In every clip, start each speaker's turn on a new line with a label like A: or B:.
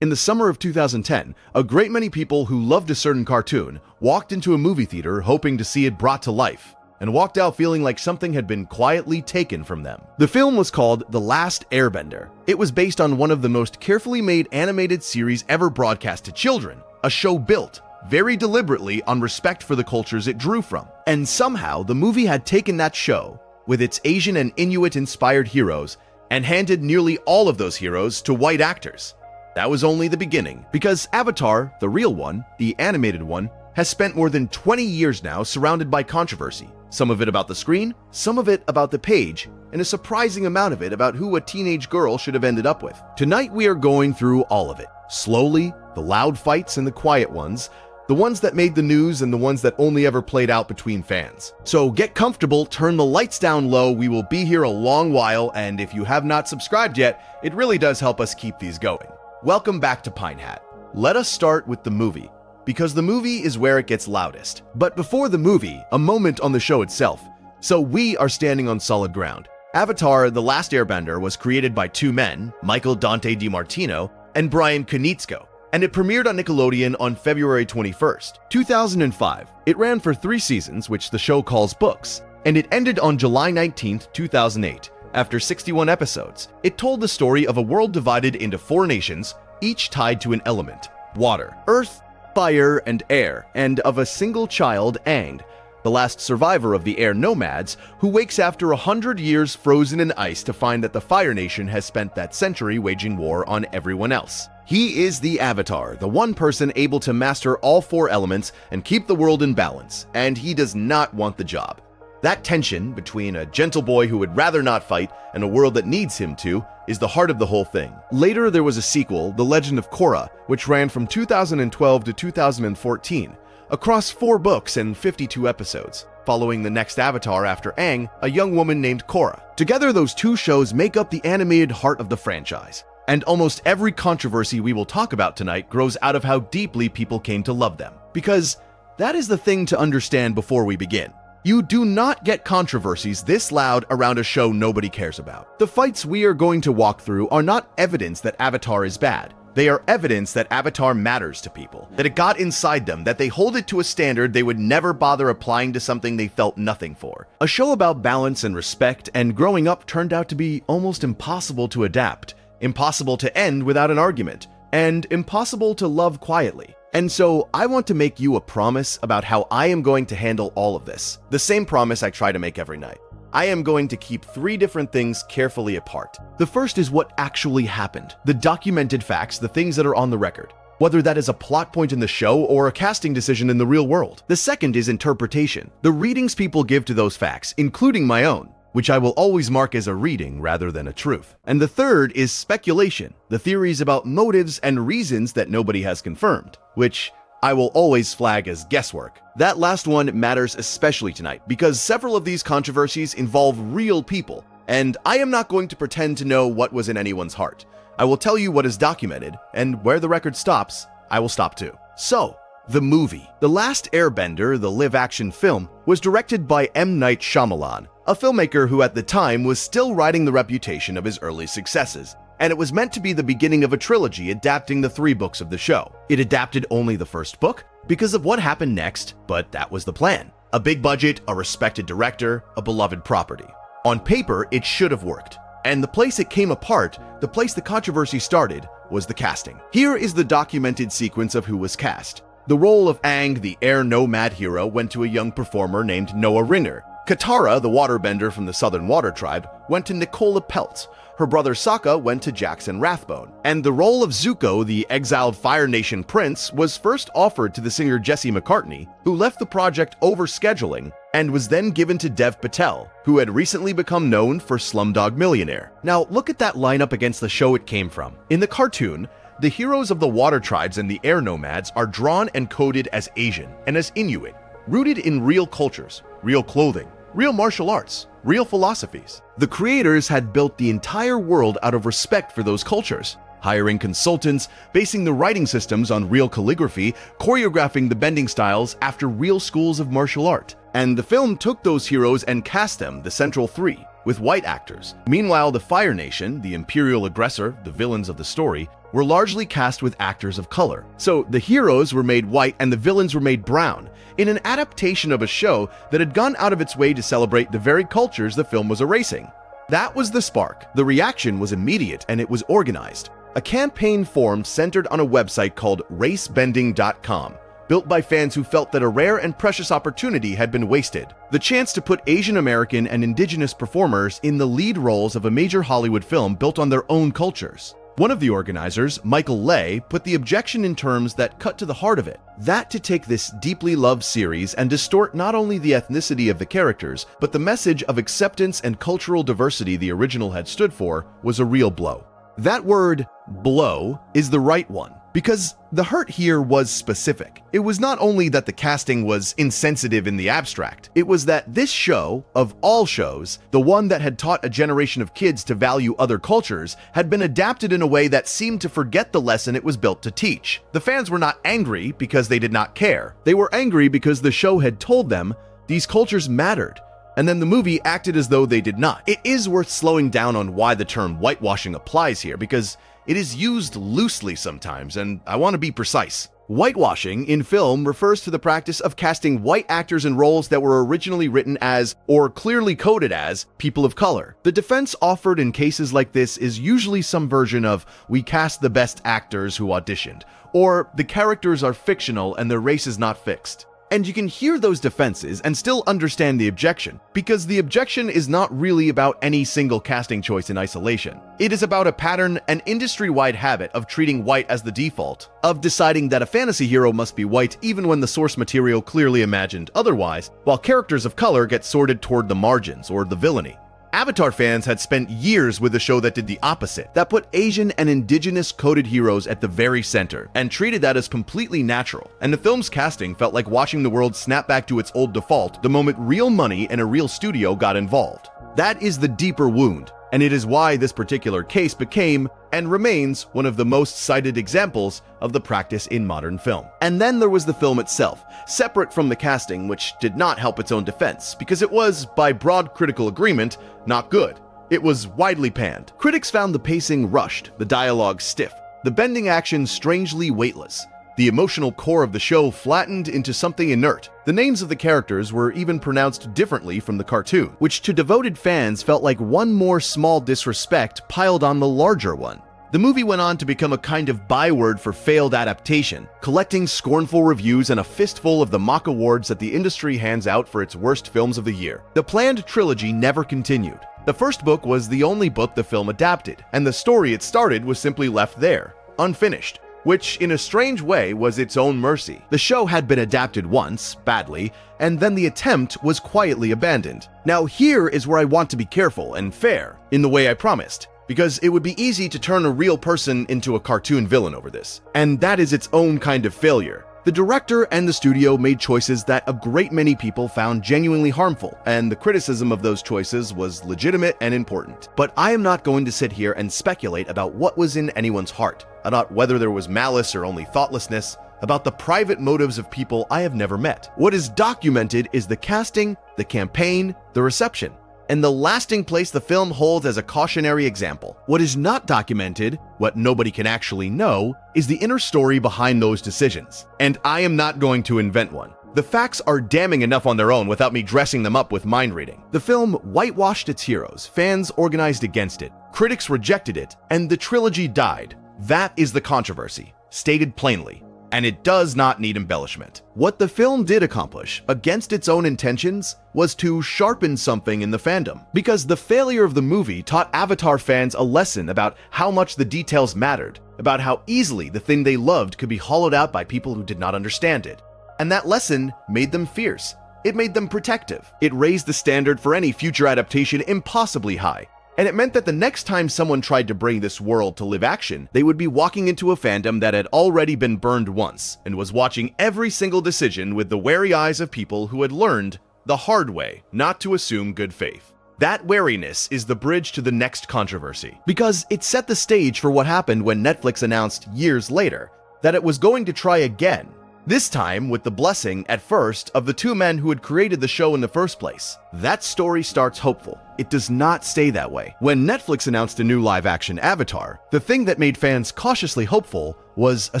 A: In the summer of 2010, a great many people who loved a certain cartoon walked into a movie theater hoping to see it brought to life, and walked out feeling like something had been quietly taken from them. The film was called The Last Airbender. It was based on one of the most carefully made animated series ever broadcast to children, a show built very deliberately on respect for the cultures it drew from. And somehow, the movie had taken that show, with its Asian and Inuit-inspired heroes, and handed nearly all of those heroes to white actors. That was only the beginning, because Avatar, the real one, the animated one, has spent more than 20 years now surrounded by controversy. Some of it about the screen, some of it about the page, and a surprising amount of it about who a teenage girl should have ended up with. Tonight we are going through all of it. Slowly, the loud fights and the quiet ones, the ones that made the news and the ones that only ever played out between fans. So get comfortable, turn the lights down low, we will be here a long while, and if you have not subscribed yet, it really does help us keep these going. Welcome back to Pine Hat. Let us start with the movie, because the movie is where it gets loudest. But before the movie, a moment on the show itself. So we are standing on solid ground. Avatar: The Last Airbender was created by two men, Michael Dante DiMartino and Brian Konietzko, and it premiered on Nickelodeon on February 21st, 2005. It ran for 3 seasons, which the show calls books, and it ended on July 19th, 2008. After 61 episodes, it told the story of a world divided into 4 nations, each tied to an element: water, earth, fire, and air, and of a single child, Aang, the last survivor of the air nomads, who wakes after 100 years frozen in ice to find that the Fire Nation has spent that century waging war on everyone else. He is the Avatar, the one person able to master all 4 elements and keep the world in balance, and he does not want the job. That tension between a gentle boy who would rather not fight and a world that needs him to is the heart of the whole thing. Later there was a sequel, The Legend of Korra, which ran from 2012 to 2014, across 4 books and 52 episodes, following the next Avatar after Aang, a young woman named Korra. Together those 2 shows make up the animated heart of the franchise. And almost every controversy we will talk about tonight grows out of how deeply people came to love them. Because that is the thing to understand before we begin. You do not get controversies this loud around a show nobody cares about. The fights we are going to walk through are not evidence that Avatar is bad. They are evidence that Avatar matters to people, that it got inside them, that they hold it to a standard they would never bother applying to something they felt nothing for. A show about balance and respect and growing up turned out to be almost impossible to adapt, impossible to end without an argument, and impossible to love quietly. And so I want to make you a promise about how I am going to handle all of this. The same promise I try to make every night. I am going to keep 3 different things carefully apart. The first is what actually happened, the documented facts, the things that are on the record, whether that is a plot point in the show or a casting decision in the real world. The second is interpretation, the readings people give to those facts, including my own, which I will always mark as a reading rather than a truth. And the third is speculation, the theories about motives and reasons that nobody has confirmed, which I will always flag as guesswork. That last one matters especially tonight because several of these controversies involve real people, and I am not going to pretend to know what was in anyone's heart. I will tell you what is documented, and where the record stops, I will stop too. So, the movie. The Last Airbender, the live-action film, was directed by M. Night Shyamalan, a filmmaker who at the time was still riding the reputation of his early successes, and it was meant to be the beginning of a trilogy adapting the 3 books of the show. It adapted only the first book because of what happened next, but that was the plan. A big budget, a respected director, a beloved property. On paper, it should have worked. And the place it came apart, the place the controversy started, was the casting. Here is the documented sequence of who was cast. The role of Aang, the air nomad hero, went to a young performer named Noah Rinner. Katara, the waterbender from the Southern Water Tribe, went to Nicola Peltz. Her brother Sokka went to Jackson Rathbone. And the role of Zuko, the exiled Fire Nation prince, was first offered to the singer Jesse McCartney, who left the project over scheduling, and was then given to Dev Patel, who had recently become known for Slumdog Millionaire. Now look at that lineup against the show it came from. In the cartoon, the heroes of the water tribes and the air nomads are drawn and coded as Asian and as Inuit, rooted in real cultures, real clothing, real martial arts, real philosophies. The creators had built the entire world out of respect for those cultures, hiring consultants, basing the writing systems on real calligraphy, choreographing the bending styles after real schools of martial art. And the film took those heroes and cast them, the central 3, with white actors. Meanwhile, the Fire Nation, the imperial aggressor, the villains of the story, were largely cast with actors of color. So the heroes were made white and the villains were made brown, in an adaptation of a show that had gone out of its way to celebrate the very cultures the film was erasing. That was the spark. The reaction was immediate and it was organized. A campaign formed centered on a website called racebending.com, built by fans who felt that a rare and precious opportunity had been wasted. The chance to put Asian American and indigenous performers in the lead roles of a major Hollywood film built on their own cultures. One of the organizers, Michael Lay, put the objection in terms that cut to the heart of it. That to take this deeply loved series and distort not only the ethnicity of the characters, but the message of acceptance and cultural diversity the original had stood for was a real blow. That word, blow, is the right one, because the hurt here was specific. It was not only that the casting was insensitive in the abstract, it was that this show, of all shows, the one that had taught a generation of kids to value other cultures, had been adapted in a way that seemed to forget the lesson it was built to teach. The fans were not angry because they did not care. They were angry because the show had told them these cultures mattered, and then the movie acted as though they did not. It is worth slowing down on why the term whitewashing applies here, because it is used loosely sometimes, and I want to be precise. Whitewashing in film refers to the practice of casting white actors in roles that were originally written as, or clearly coded as, people of color. The defense offered in cases like this is usually some version of, we cast the best actors who auditioned, or the characters are fictional and their race is not fixed. And you can hear those defenses and still understand the objection, because the objection is not really about any single casting choice in isolation. It is about a pattern, an industry-wide habit of treating white as the default, of deciding that a fantasy hero must be white even when the source material clearly imagined otherwise, while characters of color get sorted toward the margins or the villainy. Avatar fans had spent years with a show that did the opposite, that put Asian and indigenous coded heroes at the very center, and treated that as completely natural. And the film's casting felt like watching the world snap back to its old default the moment real money and a real studio got involved. That is the deeper wound, and it is why this particular case became, and remains, one of the most cited examples of the practice in modern film. And then there was the film itself, separate from the casting, which did not help its own defense, because it was, by broad critical agreement, not good. It was widely panned. Critics found the pacing rushed, the dialogue stiff, the bending action strangely weightless, the emotional core of the show flattened into something inert. The names of the characters were even pronounced differently from the cartoon, which to devoted fans felt like one more small disrespect piled on the larger one. The movie went on to become a kind of byword for failed adaptation, collecting scornful reviews and a fistful of the mock awards that the industry hands out for its worst films of the year. The planned trilogy never continued. The first book was the only book the film adapted, and the story it started was simply left there, unfinished, which in a strange way was its own mercy. The show had been adapted once, badly, and then the attempt was quietly abandoned. Now here is where I want to be careful and fair, in the way I promised, because it would be easy to turn a real person into a cartoon villain over this, and that is its own kind of failure. The director and the studio made choices that a great many people found genuinely harmful, and the criticism of those choices was legitimate and important. But I am not going to sit here and speculate about what was in anyone's heart, about whether there was malice or only thoughtlessness, about the private motives of people I have never met. What is documented is the casting, the campaign, the reception, and the lasting place the film holds as a cautionary example. What is not documented, what nobody can actually know, is the inner story behind those decisions. And I am not going to invent one. The facts are damning enough on their own without me dressing them up with mind reading. The film whitewashed its heroes, fans organized against it, critics rejected it, and the trilogy died. That is the controversy, stated plainly. And it does not need embellishment. What the film did accomplish, against its own intentions, was to sharpen something in the fandom. Because the failure of the movie taught Avatar fans a lesson about how much the details mattered, about how easily the thing they loved could be hollowed out by people who did not understand it. And that lesson made them fierce. It made them protective. It raised the standard for any future adaptation impossibly high. And it meant that the next time someone tried to bring this world to live action, they would be walking into a fandom that had already been burned once, and was watching every single decision with the wary eyes of people who had learned the hard way not to assume good faith. That wariness is the bridge to the next controversy, because it set the stage for what happened when Netflix announced years later that it was going to try again, This time with the blessing, at first, of the two men who had created the show in the first place. That story starts hopeful. It does not stay that way. When Netflix announced a new live-action Avatar, the thing that made fans cautiously hopeful was a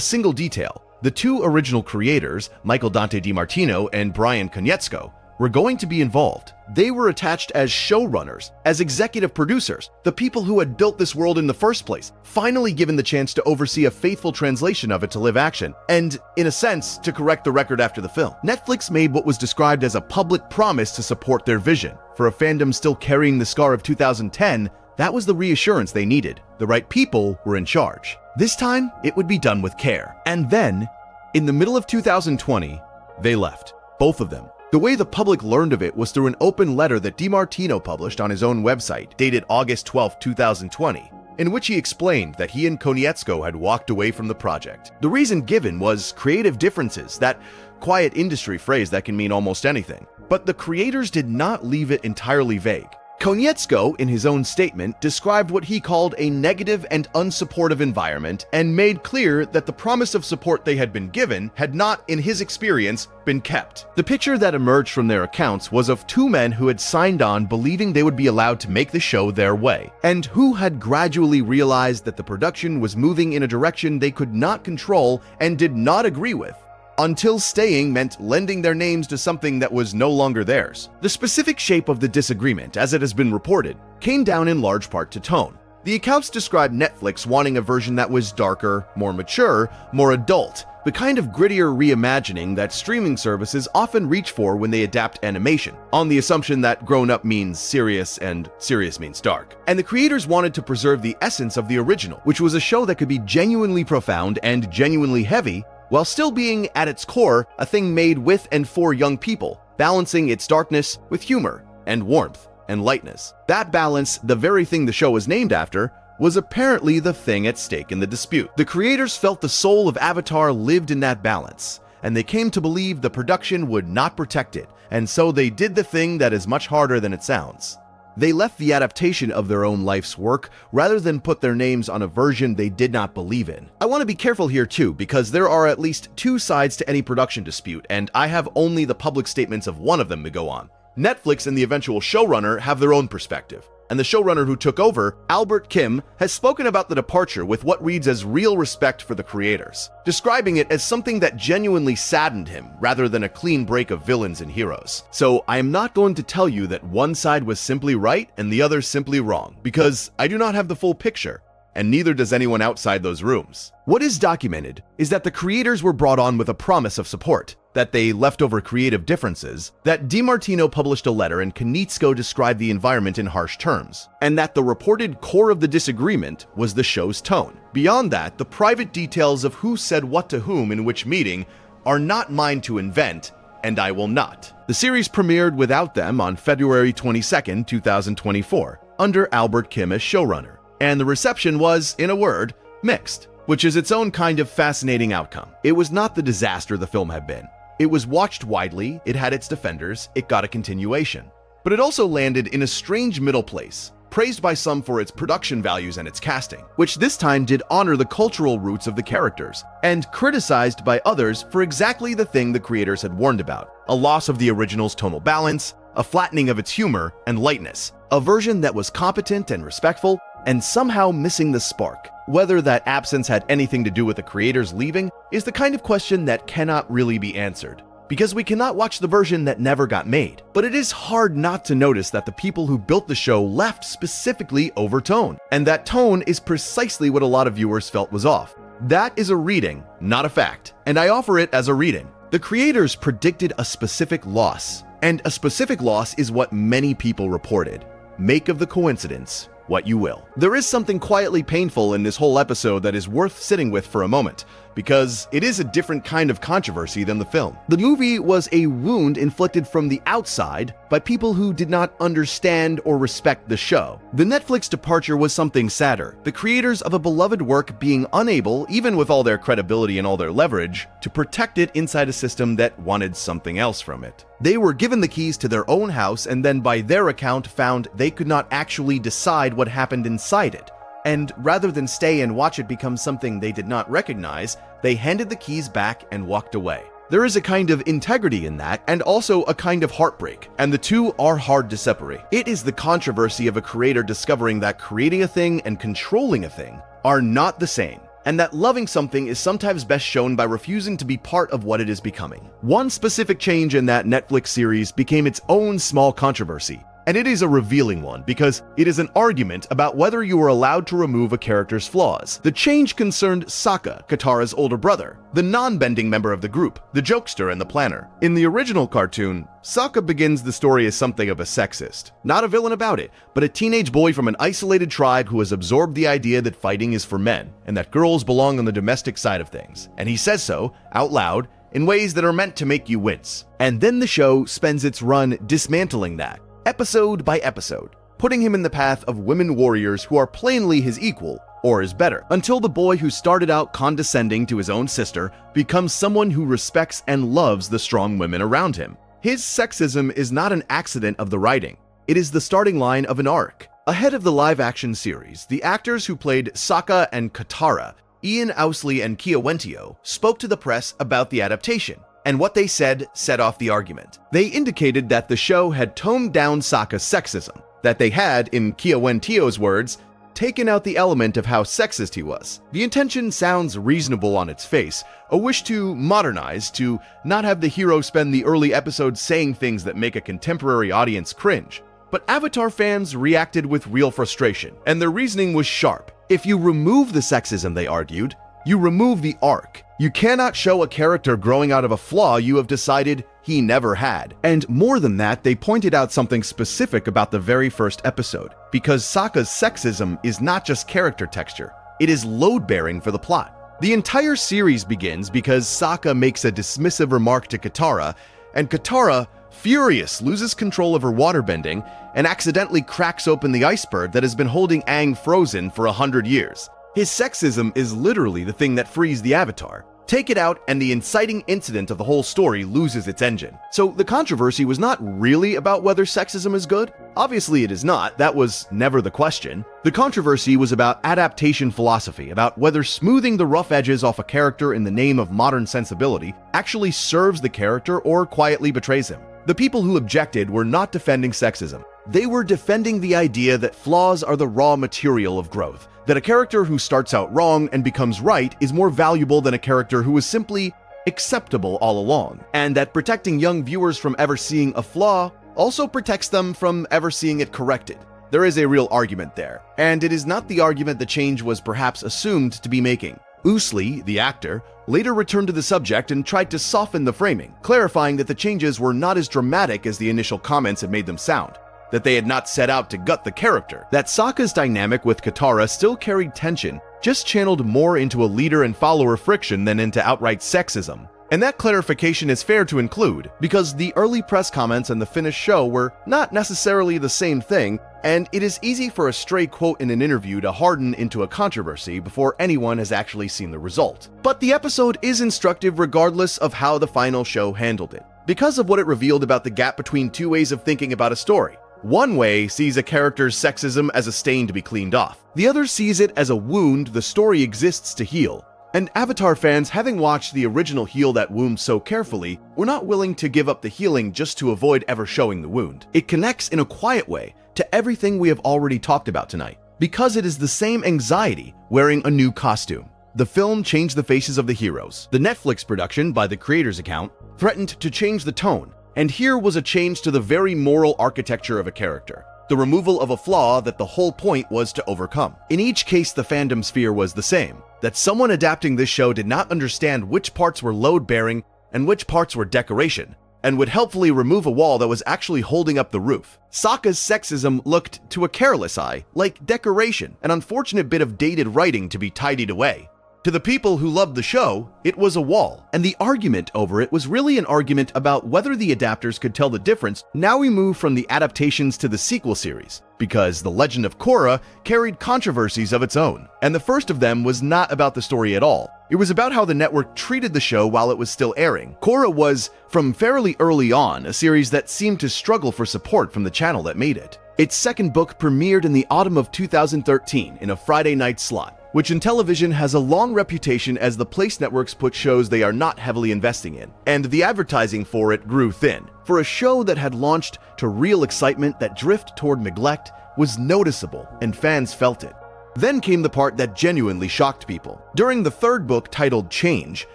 A: single detail. The two original creators, Michael Dante DiMartino and Brian Konietzko, were going to be involved. They were attached as showrunners, as executive producers, the people who had built this world in the first place, finally given the chance to oversee a faithful translation of it to live action, and, in a sense, to correct the record after the film. Netflix made what was described as a public promise to support their vision. For a fandom still carrying the scar of 2010, that was the reassurance they needed. The right people were in charge. This time, it would be done with care. And then, in the middle of 2020, they left. Both of them. The way the public learned of it was through an open letter that DiMartino published on his own website, dated August 12, 2020, in which he explained that he and Konietzko had walked away from the project. The reason given was creative differences, that quiet industry phrase that can mean almost anything. But the creators did not leave it entirely vague. Konietzko, in his own statement, described what he called a negative and unsupportive environment and made clear that the promise of support they had been given had not, in his experience, been kept. The picture that emerged from their accounts was of two men who had signed on believing they would be allowed to make the show their way, and who had gradually realized that the production was moving in a direction they could not control and did not agree with, until staying meant lending their names to something that was no longer theirs. The specific shape of the disagreement, as it has been reported, came down in large part to tone. The accounts described Netflix wanting a version that was darker, more mature, more adult, the kind of grittier reimagining that streaming services often reach for when they adapt animation, on the assumption that grown-up means serious and serious means dark. And the creators wanted to preserve the essence of the original, which was a show that could be genuinely profound and genuinely heavy, while still being, at its core, a thing made with and for young people, balancing its darkness with humor and warmth and lightness. That balance, the very thing the show was named after, was apparently the thing at stake in the dispute. The creators felt the soul of Avatar lived in that balance, and they came to believe the production would not protect it, and so they did the thing that is much harder than it sounds. They left the adaptation of their own life's work rather than put their names on a version they did not believe in. I want to be careful here too, because there are at least two sides to any production dispute, and I have only the public statements of one of them to go on. Netflix and the eventual showrunner have their own perspective, and the showrunner who took over, Albert Kim, has spoken about the departure with what reads as real respect for the creators, describing it as something that genuinely saddened him rather than a clean break of villains and heroes. So I am not going to tell you that one side was simply right and the other simply wrong, because I do not have the full picture, and neither does anyone outside those rooms. What is documented is that the creators were brought on with a promise of support, that they left over creative differences, that DiMartino published a letter and Konietzko described the environment in harsh terms, and that the reported core of the disagreement was the show's tone. Beyond that, the private details of who said what to whom in which meeting are not mine to invent, and I will not. The series premiered without them on February 22, 2024, under Albert Kim as showrunner, and the reception was, in a word, mixed, which is its own kind of fascinating outcome. It was not the disaster the film had been. It was watched widely, it had its defenders, it got a continuation. But it also landed in a strange middle place, praised by some for its production values and its casting, which this time did honor the cultural roots of the characters, and criticized by others for exactly the thing the creators had warned about: a loss of the original's tonal balance, a flattening of its humor and lightness, a version that was competent and respectful, and somehow missing the spark. Whether that absence had anything to do with the creators leaving is the kind of question that cannot really be answered, because we cannot watch the version that never got made. But it is hard not to notice that the people who built the show left specifically over tone, and that tone is precisely what a lot of viewers felt was off. That is a reading, not a fact, and I offer it as a reading. The creators predicted a specific loss, and a specific loss is what many people reported. Make of the coincidence what you will. There is something quietly painful in this whole episode that is worth sitting with for a moment, because it is a different kind of controversy than the film. The movie was a wound inflicted from the outside by people who did not understand or respect the show. The Netflix departure was something sadder, the creators of a beloved work being unable, even with all their credibility and all their leverage, to protect it inside a system that wanted something else from it. They were given the keys to their own house and then by their account found they could not actually decide what happened inside it. And rather than stay and watch it become something they did not recognize, they handed the keys back and walked away. There is a kind of integrity in that, and also a kind of heartbreak, and the two are hard to separate. It is the controversy of a creator discovering that creating a thing and controlling a thing are not the same, and that loving something is sometimes best shown by refusing to be part of what it is becoming. One specific change in that Netflix series became its own small controversy, and it is a revealing one because it is an argument about whether you are allowed to remove a character's flaws. The change concerned Sokka, Katara's older brother, the non-bending member of the group, the jokester and the planner. In the original cartoon, Sokka begins the story as something of a sexist. Not a villain about it, but a teenage boy from an isolated tribe who has absorbed the idea that fighting is for men, and that girls belong on the domestic side of things. And he says so, out loud, in ways that are meant to make you wince. And then the show spends its run dismantling that, episode by episode, putting him in the path of women warriors who are plainly his equal, or is better, until the boy who started out condescending to his own sister becomes someone who respects and loves the strong women around him. His sexism is not an accident of the writing, it is the starting line of an arc. Ahead of the live-action series, the actors who played Sokka and Katara, Ian Ousley and Kia Wentio, spoke to the press about the adaptation, and what they said set off the argument. They indicated that the show had toned down Sokka's sexism, that they had, in Kia Wentio's words, taken out the element of how sexist he was. The intention sounds reasonable on its face, a wish to modernize, to not have the hero spend the early episodes saying things that make a contemporary audience cringe. But Avatar fans reacted with real frustration, and their reasoning was sharp. If you remove the sexism, they argued, you remove the arc. You cannot show a character growing out of a flaw you have decided he never had. And more than that, they pointed out something specific about the very first episode, because Sokka's sexism is not just character texture, it is load-bearing for the plot. The entire series begins because Sokka makes a dismissive remark to Katara, and Katara, furious, loses control of her waterbending and accidentally cracks open the iceberg that has been holding Aang frozen for 100 years. His sexism is literally the thing that frees the Avatar. Take it out and the inciting incident of the whole story loses its engine. So the controversy was not really about whether sexism is good. Obviously it is not, that was never the question. The controversy was about adaptation philosophy, about whether smoothing the rough edges off a character in the name of modern sensibility actually serves the character or quietly betrays him. The people who objected were not defending sexism. They were defending the idea that flaws are the raw material of growth, that a character who starts out wrong and becomes right is more valuable than a character who is simply acceptable all along, and that protecting young viewers from ever seeing a flaw also protects them from ever seeing it corrected. There is a real argument there, and it is not the argument the change was perhaps assumed to be making. Ousley, the actor, later returned to the subject and tried to soften the framing, clarifying that the changes were not as dramatic as the initial comments had made them sound, that they had not set out to gut the character, that Sokka's dynamic with Katara still carried tension, just channeled more into a leader and follower friction than into outright sexism. And that clarification is fair to include, because the early press comments and the finished show were not necessarily the same thing, and it is easy for a stray quote in an interview to harden into a controversy before anyone has actually seen the result. But the episode is instructive regardless of how the final show handled it, because of what it revealed about the gap between two ways of thinking about a story. One way sees a character's sexism as a stain to be cleaned off. The other sees it as a wound the story exists to heal. And Avatar fans, having watched the original heal that wound so carefully, were not willing to give up the healing just to avoid ever showing the wound. It connects in a quiet way to everything we have already talked about tonight, because it is the same anxiety wearing a new costume. The film changed the faces of the heroes. The Netflix production, by the creator's account, threatened to change the tone, and here was a change to the very moral architecture of a character. The removal of a flaw that the whole point was to overcome. In each case, the fandom sphere was the same, that someone adapting this show did not understand which parts were load-bearing and which parts were decoration, and would helpfully remove a wall that was actually holding up the roof. Sokka's sexism looked, to a careless eye, like decoration, an unfortunate bit of dated writing to be tidied away. To the people who loved the show, it was a wall, and the argument over it was really an argument about whether the adapters could tell the difference. Now we move from the adaptations to the sequel series, because The Legend of Korra carried controversies of its own, and the first of them was not about the story at all. It was about how the network treated the show while it was still airing. Korra was, from fairly early on, a series that seemed to struggle for support from the channel that made it. Its second book premiered in the autumn of 2013 in a Friday night slot, which in television has a long reputation as the place networks put shows they are not heavily investing in, and the advertising for it grew thin. For a show that had launched to real excitement, that drift toward neglect was noticeable, and fans felt it. Then came the part that genuinely shocked people. During the third book, titled Change,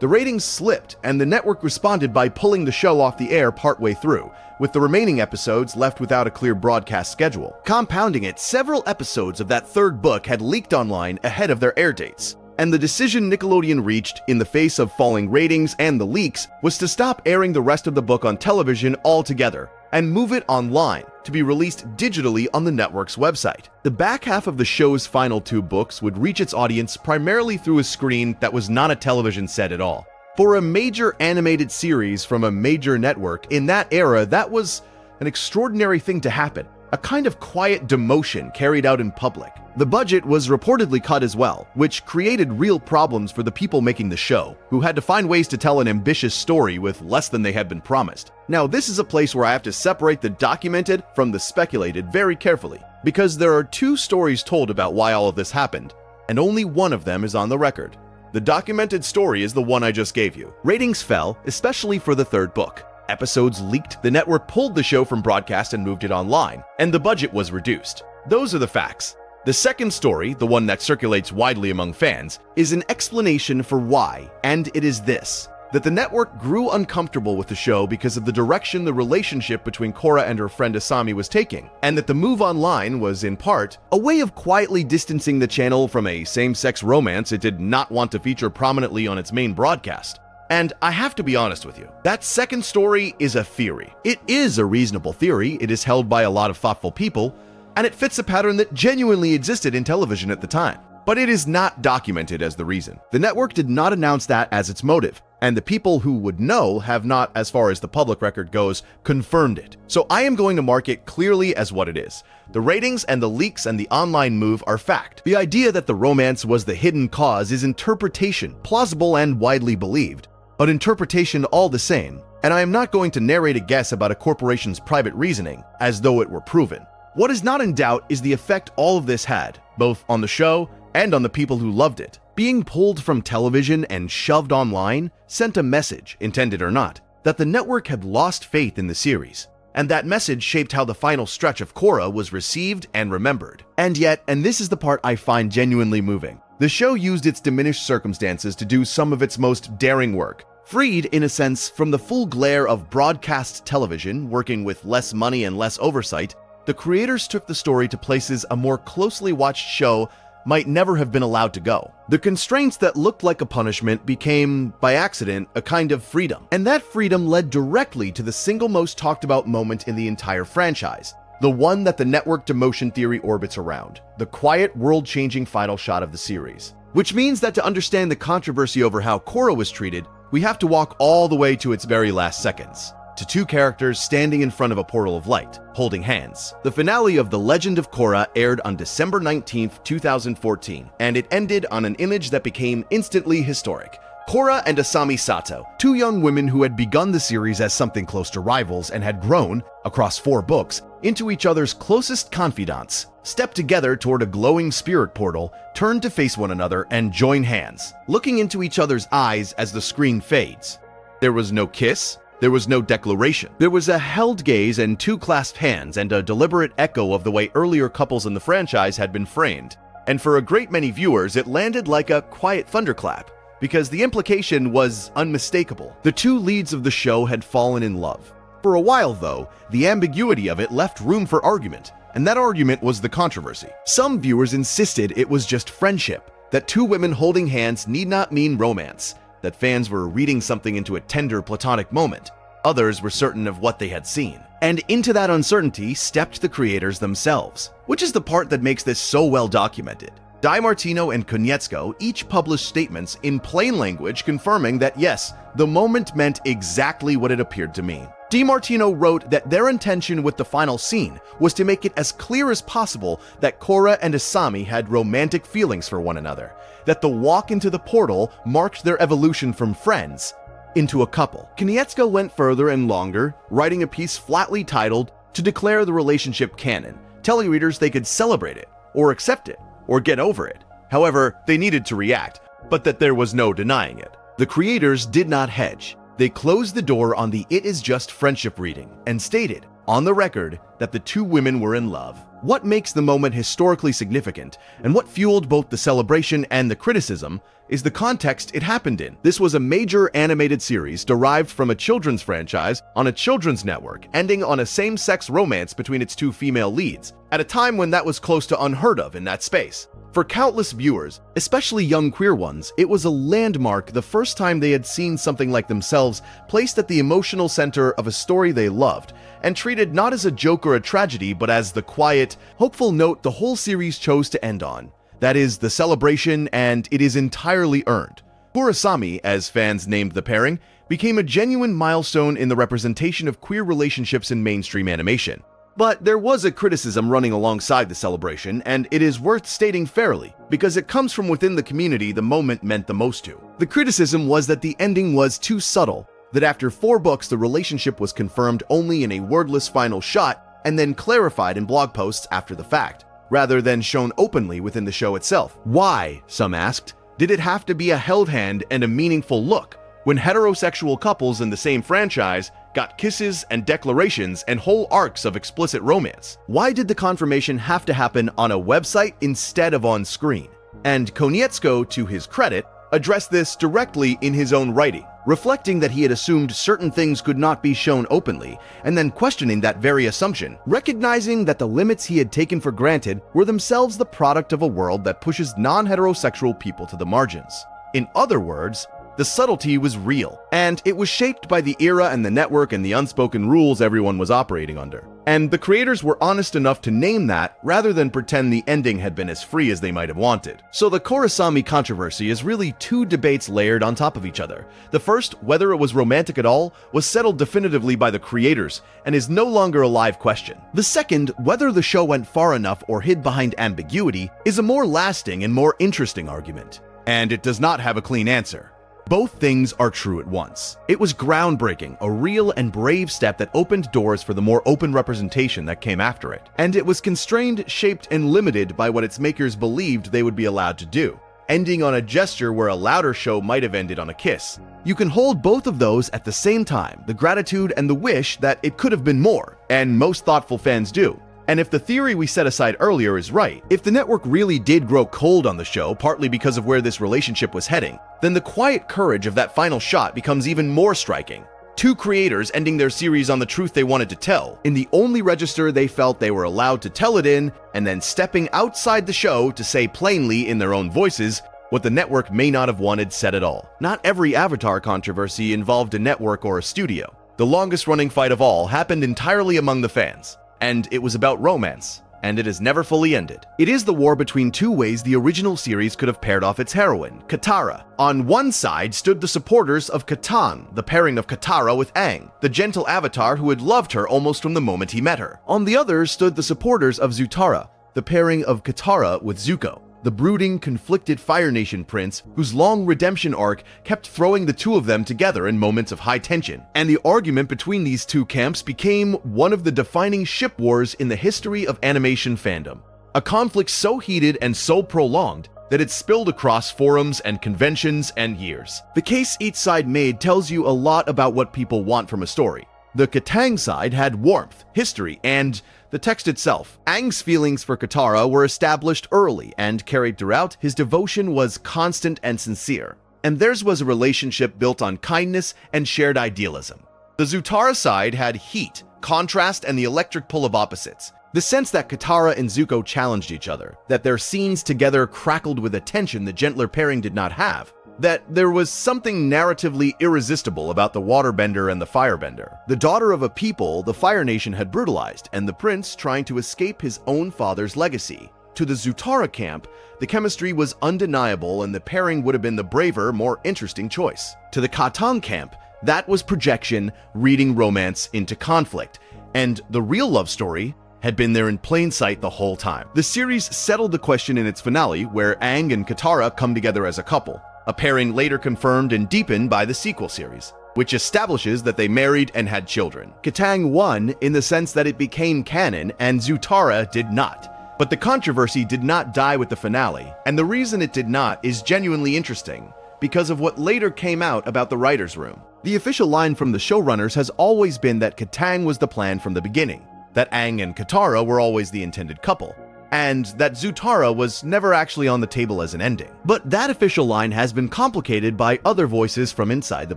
A: the ratings slipped, and the network responded by pulling the show off the air partway through, with the remaining episodes left without a clear broadcast schedule. Compounding it, several episodes of that third book had leaked online ahead of their air dates. And the decision Nickelodeon reached, in the face of falling ratings and the leaks, was to stop airing the rest of the book on television altogether, and move it online, to be released digitally on the network's website. The back half of the show's final 2 books would reach its audience primarily through a screen that was not a television set at all. For a major animated series from a major network in that era, that was an extraordinary thing to happen. A kind of quiet demotion carried out in public. The budget was reportedly cut as well, which created real problems for the people making the show, who had to find ways to tell an ambitious story with less than they had been promised. Now, this is a place where I have to separate the documented from the speculated very carefully, because there are 2 stories told about why all of this happened, and only one of them is on the record. The documented story is the one I just gave you. Ratings fell, especially for the third book. Episodes leaked, the network pulled the show from broadcast and moved it online, and the budget was reduced. Those are the facts. The second story, the one that circulates widely among fans, is an explanation for why, and it is this: that the network grew uncomfortable with the show because of the direction the relationship between Korra and her friend Asami was taking, and that the move online was, in part, a way of quietly distancing the channel from a same-sex romance it did not want to feature prominently on its main broadcast. And I have to be honest with you, that second story is a theory. It is a reasonable theory, it is held by a lot of thoughtful people, and it fits a pattern that genuinely existed in television at the time. But it is not documented as the reason. The network did not announce that as its motive, and the people who would know have not, as far as the public record goes, confirmed it. So I am going to mark it clearly as what it is. The ratings and the leaks and the online move are fact. The idea that the romance was the hidden cause is interpretation, plausible and widely believed, but interpretation all the same, and I am not going to narrate a guess about a corporation's private reasoning, as though it were proven. What is not in doubt is the effect all of this had, both on the show and on the people who loved it. Being pulled from television and shoved online sent a message, intended or not, that the network had lost faith in the series, and that message shaped how the final stretch of Korra was received and remembered. And yet, and this is the part I find genuinely moving, the show used its diminished circumstances to do some of its most daring work. Freed, in a sense, from the full glare of broadcast television, working with less money and less oversight, the creators took the story to places a more closely watched show might never have been allowed to go. The constraints that looked like a punishment became, by accident, a kind of freedom. And that freedom led directly to the single most talked about moment in the entire franchise. The one that the network demotion theory orbits around. The quiet, world-changing final shot of the series. Which means that to understand the controversy over how Korra was treated, we have to walk all the way to its very last seconds. To 2 characters standing in front of a portal of light, holding hands. The finale of The Legend of Korra aired on December 19th, 2014, and it ended on an image that became instantly historic. Korra and Asami Sato, 2 young women who had begun the series as something close to rivals and had grown, across 4 books, into each other's closest confidants, stepped together toward a glowing spirit portal, turned to face one another, and join hands, looking into each other's eyes as the screen fades. There was no kiss, there was no declaration. There was a held gaze and 2 clasped hands and a deliberate echo of the way earlier couples in the franchise had been framed. And for a great many viewers, it landed like a quiet thunderclap, because the implication was unmistakable. The 2 leads of the show had fallen in love. For a while, though, the ambiguity of it left room for argument, and that argument was the controversy. Some viewers insisted it was just friendship, that 2 women holding hands need not mean romance, that fans were reading something into a tender platonic moment. Others were certain of what they had seen. And into that uncertainty stepped the creators themselves, which is the part that makes this so well documented. DiMartino and Konietzko each published statements in plain language confirming that yes, the moment meant exactly what it appeared to mean. DiMartino wrote that their intention with the final scene was to make it as clear as possible that Korra and Asami had romantic feelings for one another, that the walk into the portal marked their evolution from friends into a couple. Konietzko went further and longer, writing a piece flatly titled "To Declare the Relationship Canon," telling readers they could celebrate it, or accept it, or get over it. However, they needed to react, but that there was no denying it. The creators did not hedge. They closed the door on the "it is just friendship" reading and stated, on the record, that the two women were in love. What makes the moment historically significant, and what fueled both the celebration and the criticism, is the context it happened in. This was a major animated series derived from a children's franchise on a children's network, ending on a same-sex romance between its two female leads, at a time when that was close to unheard of in that space. For countless viewers, especially young queer ones, it was a landmark the first time they had seen something like themselves placed at the emotional center of a story they loved, and treated not as a joke or a tragedy, but as the quiet, hopeful note the whole series chose to end on. That is, the celebration, and it is entirely earned. Korrasami, as fans named the pairing, became a genuine milestone in the representation of queer relationships in mainstream animation. But there was a criticism running alongside the celebration, and it is worth stating fairly, because it comes from within the community the moment meant the most to. The criticism was that the ending was too subtle, that after 4 books the relationship was confirmed only in a wordless final shot and then clarified in blog posts after the fact, rather than shown openly within the show itself. Why, some asked, did it have to be a held hand and a meaningful look, when heterosexual couples in the same franchise got kisses and declarations and whole arcs of explicit romance? Why did the confirmation have to happen on a website instead of on screen? And Konietzko, to his credit, addressed this directly in his own writing, reflecting that he had assumed certain things could not be shown openly, and then questioning that very assumption, recognizing that the limits he had taken for granted were themselves the product of a world that pushes non-heterosexual people to the margins. In other words, the subtlety was real, and it was shaped by the era and the network and the unspoken rules everyone was operating under. And the creators were honest enough to name that, rather than pretend the ending had been as free as they might have wanted. So the Korrasami controversy is really 2 debates layered on top of each other. The first, whether it was romantic at all, was settled definitively by the creators, and is no longer a live question. The second, whether the show went far enough or hid behind ambiguity, is a more lasting and more interesting argument. And it does not have a clean answer. Both things are true at once. It was groundbreaking, a real and brave step that opened doors for the more open representation that came after it. And it was constrained, shaped, and limited by what its makers believed they would be allowed to do, ending on a gesture where a louder show might have ended on a kiss. You can hold both of those at the same time, the gratitude and the wish that it could have been more, and most thoughtful fans do. And if the theory we set aside earlier is right, if the network really did grow cold on the show partly because of where this relationship was heading, then the quiet courage of that final shot becomes even more striking. 2 creators ending their series on the truth they wanted to tell, in the only register they felt they were allowed to tell it in, and then stepping outside the show to say plainly in their own voices what the network may not have wanted said at all. Not every Avatar controversy involved a network or a studio. The longest running fight of all happened entirely among the fans. And it was about romance, and it has never fully ended. It is the war between 2 ways the original series could have paired off its heroine, Katara. On one side stood the supporters of Katang, the pairing of Katara with Aang, the gentle avatar who had loved her almost from the moment he met her. On the other stood the supporters of Zutara, the pairing of Katara with Zuko, the brooding, conflicted Fire Nation prince whose long redemption arc kept throwing the 2 of them together in moments of high tension. And the argument between these 2 camps became one of the defining ship wars in the history of animation fandom. A conflict so heated and so prolonged that it spilled across forums and conventions and years. The case each side made tells you a lot about what people want from a story. The Katang side had warmth, history, and the text itself. Aang's feelings for Katara were established early and carried throughout. His devotion was constant and sincere. And theirs was a relationship built on kindness and shared idealism. The Zutara side had heat, contrast, and the electric pull of opposites. The sense that Katara and Zuko challenged each other, that their scenes together crackled with a tension the gentler pairing did not have, that there was something narratively irresistible about the waterbender and the firebender. The daughter of a people the Fire Nation had brutalized, and the prince trying to escape his own father's legacy. To the Zutara camp, the chemistry was undeniable and the pairing would have been the braver, more interesting choice. To the Katang camp, that was projection, reading romance into conflict, and the real love story had been there in plain sight the whole time. The series settled the question in its finale, where Aang and Katara come together as a couple, a pairing later confirmed and deepened by the sequel series, which establishes that they married and had children. Katang won in the sense that it became canon and Zutara did not. But the controversy did not die with the finale, and the reason it did not is genuinely interesting, because of what later came out about the writer's room. The official line from the showrunners has always been that Katang was the plan from the beginning, that Aang and Katara were always the intended couple, and that Zutara was never actually on the table as an ending. But that official line has been complicated by other voices from inside the